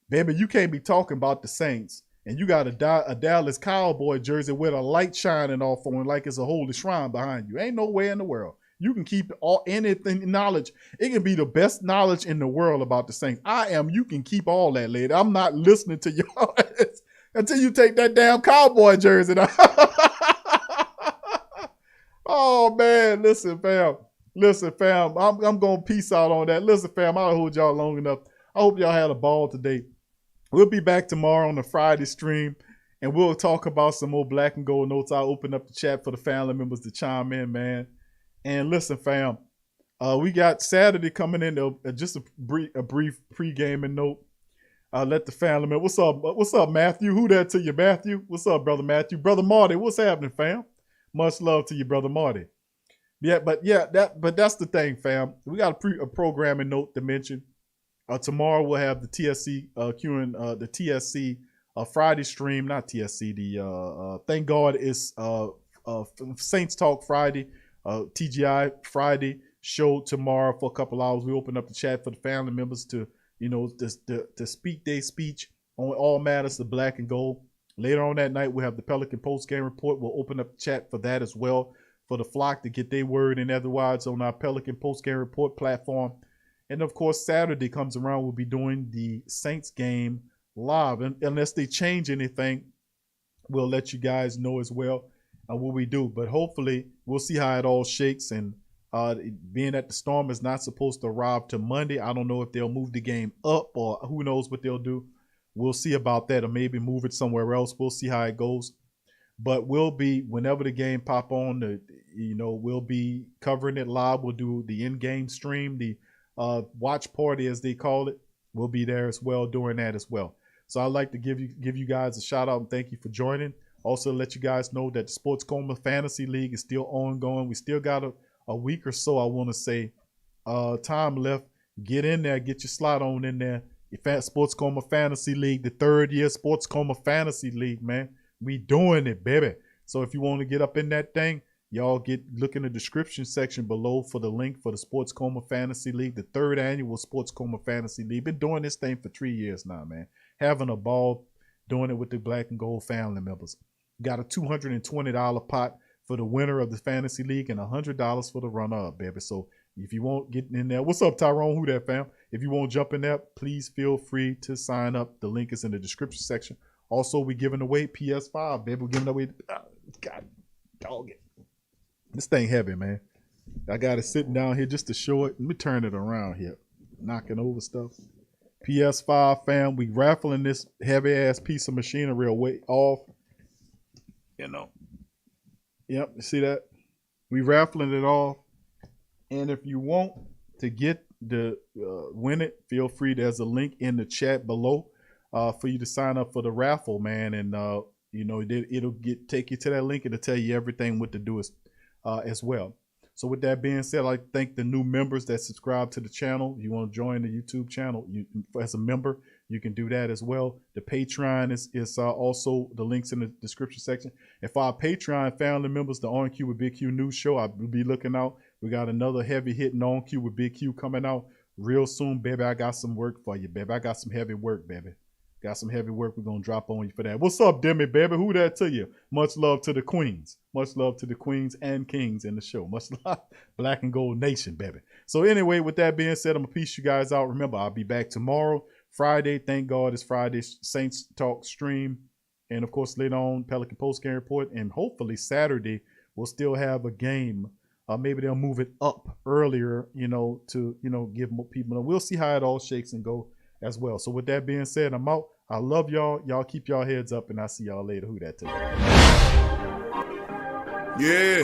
Baby, you can't be talking about the Saints and you got a Dallas Cowboy jersey with a light shining off on it like it's a holy shrine behind you. Ain't no way in the world. You can keep anything knowledge. It can be the best knowledge in the world about the Saints. You can keep all that, lady. I'm not listening to y'all until you take that damn Cowboy jersey down. Oh, man. Listen, fam. I'm going to peace out on that. Listen, fam, I'll hold y'all long enough. I hope y'all had a ball today. We'll be back tomorrow on the Friday stream, and we'll talk about some more black and gold notes. I'll open up the chat for the family members to chime in, man. And listen, fam, we got Saturday coming in. Just a brief pre-gaming note. Let the family member. What's up, Matthew? Who that to you, Matthew? What's up, brother Matthew? Brother Marty, what's happening, fam? Much love to you, brother Marty. But that's the thing, fam. We got a programming note to mention. Tomorrow we'll have the TSC the TSC Friday stream, not TSC. The thank God it's Saints Talk Friday, TGI Friday show tomorrow for a couple hours. We open up the chat for the family members to to speak their speech on all matters of black and gold. Later on that night we'll have the Pelican post game report. We'll open up the chat for that as well for the flock to get their word in otherwise on our Pelican post game report platform. And, of course, Saturday comes around, we'll be doing the Saints game live. And unless they change anything, we'll let you guys know as well what we do. But hopefully, we'll see how it all shakes. And being that the storm is not supposed to arrive till Monday, I don't know if they'll move the game up or who knows what they'll do. We'll see about that or maybe move it somewhere else. We'll see how it goes. But we'll be, whenever the game pop on, we'll be covering it live. We'll do the in-game stream, the watch party as they call it. We'll be there as well doing that as well. So I'd like to give you guys a shout out and thank you for joining. Also let you guys know that the Sports Coma Fantasy League is still ongoing. We still got a week or so, I want to say, time left. Get in there, get your slot on in there. Sports Coma Fantasy League, the third year Sports Coma Fantasy League, man. We doing it, baby. So if you want to get up in that thing, y'all look in the description section below for the link for the Sports Coma Fantasy League, the third annual Sports Coma Fantasy League. Been doing this thing for 3 years now, man. Having a ball, doing it with the black and gold family members. Got a $220 pot for the winner of the Fantasy League and $100 for the runner-up, baby. So if you won't get in there, what's up, Tyrone? Who that, fam? If you won't jump in there, please feel free to sign up. The link is in the description section. Also, we're giving away PS5, baby. We're giving away, God, dog it. This thing heavy, man. I got it sitting down here just to show it. Let me turn it around here. Knocking over stuff. PS5, fam. We raffling this heavy-ass piece of machinery away off. Yep, you see that? We raffling it off. And if you want to get the win it, feel free. There's a link in the chat below for you to sign up for the raffle, man. And it'll take you to that link. It'll tell you everything what to do as well. So with that being said, I'd like to thank the new members that subscribe to the channel. You want to join the YouTube channel as a member, you can do that as well. The Patreon is also the links in the description section. And for our Patreon family members, the On Cue with Big Q news show, I will be looking out. We got another heavy hitting On Cue with Big Q coming out real soon, baby. I got some work for you, baby. I got some heavy work, baby. Got some heavy work we're going to drop on you for that. What's up, Demi, baby? Who that to you? Much love to the queens. Much love to the queens and kings in the show. Much love. Black and Gold Nation, baby. So anyway, with that being said, I'm going to peace you guys out. Remember, I'll be back tomorrow, Friday. Thank God it's Friday Saints Talk stream. And, of course, later on, Pelican Post Game Report. And hopefully Saturday we'll still have a game. Maybe they'll move it up earlier, to, give more people. And we'll see how it all shakes and go as well. So with that being said, I'm out. I love y'all. Y'all keep y'all heads up, and I'll see y'all later. Who that today? Yeah.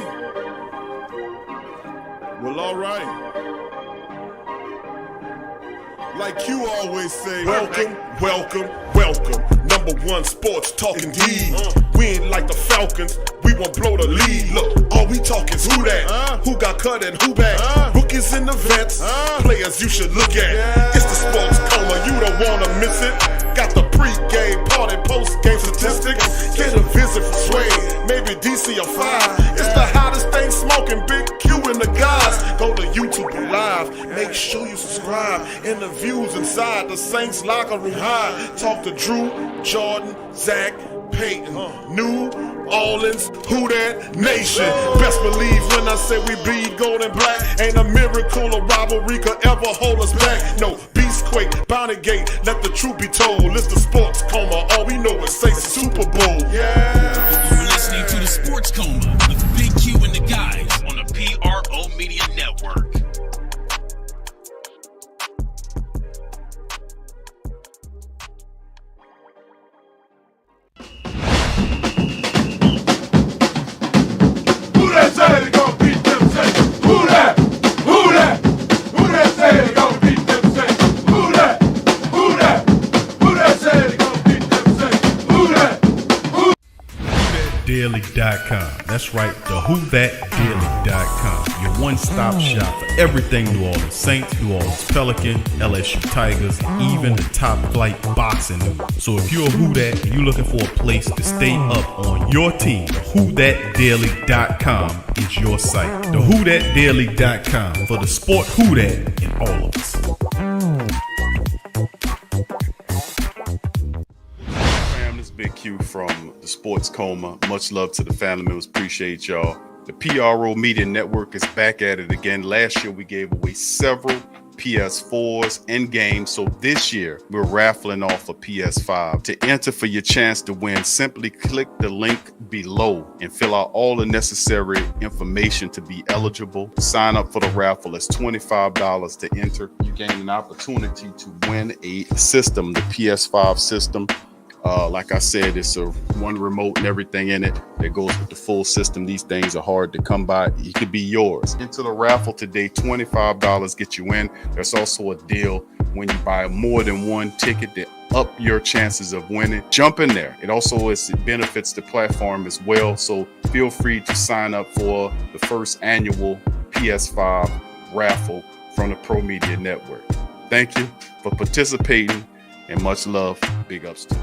Well, all right. Like you always say, welcome, welcome, welcome. Number one sports talking D. We ain't like the Falcons. We won't blow the lead. Look, all we talk is who that, who got cut and who back. Rookies in the vets, players you should look at. It's the sports coma, you don't wanna miss it. Got the pre-game, party, post-game statistics. Get a visit from Sway, maybe DC or 5. It's the hottest thing smoking, Big Q and the guys. Go to YouTube Live, make sure you subscribe. Interviews inside the Saints locker room high. Talk to Drew, Jordan, Zach, Payton, New Orleans, who that nation. Best believe when I say we bleed gold and black. Ain't a miracle or rivalry could ever hold us back. No, Beastquake, Bounty Gate, let the truth be told. It's the sports coma, all we know is say Super Bowl. Yeah. You're listening to the Sports Coma with Big Q and the guys on the PRO Media Network. Who that say they gon' beat them Saints? Who that? Who that? Who that say they gon' beat them Saints? Who that? Who that? Who that say they gon' beat them Saints? Who that? Who? WhoThatDaily.com. That's right, the WhoThatDaily.com. Your one-stop shop for everything New Orleans Saints, New Orleans Pelican, LSU Tigers, even the top flight boxing news. So if you're a Who That and you're looking for a place to stay up on your team, WhoThatDaily.com is your site. The WhoThatDaily.com for the sport Who That in all of us. Big Q from the Sports Coma. Much love to the family members. Appreciate y'all. The PRO Media Network is back at it again. Last year we gave away several PS4s and games. So this year we're raffling off a PS5. To enter for your chance to win, simply click the link below and fill out all the necessary information to be eligible. Sign up for the raffle. It's $25 to enter. You gain an opportunity to win a system, the PS5 system. Like I said, it's a one remote and everything in it that goes with the full system. These things are hard to come by. It could be yours. Into the raffle today, $25 get you in. There's also a deal when you buy more than one ticket to up your chances of winning. Jump in there. It also benefits the platform as well. So feel free to sign up for the first annual PS5 raffle from the Pro Media Network. Thank you for participating and much love. Big ups to you.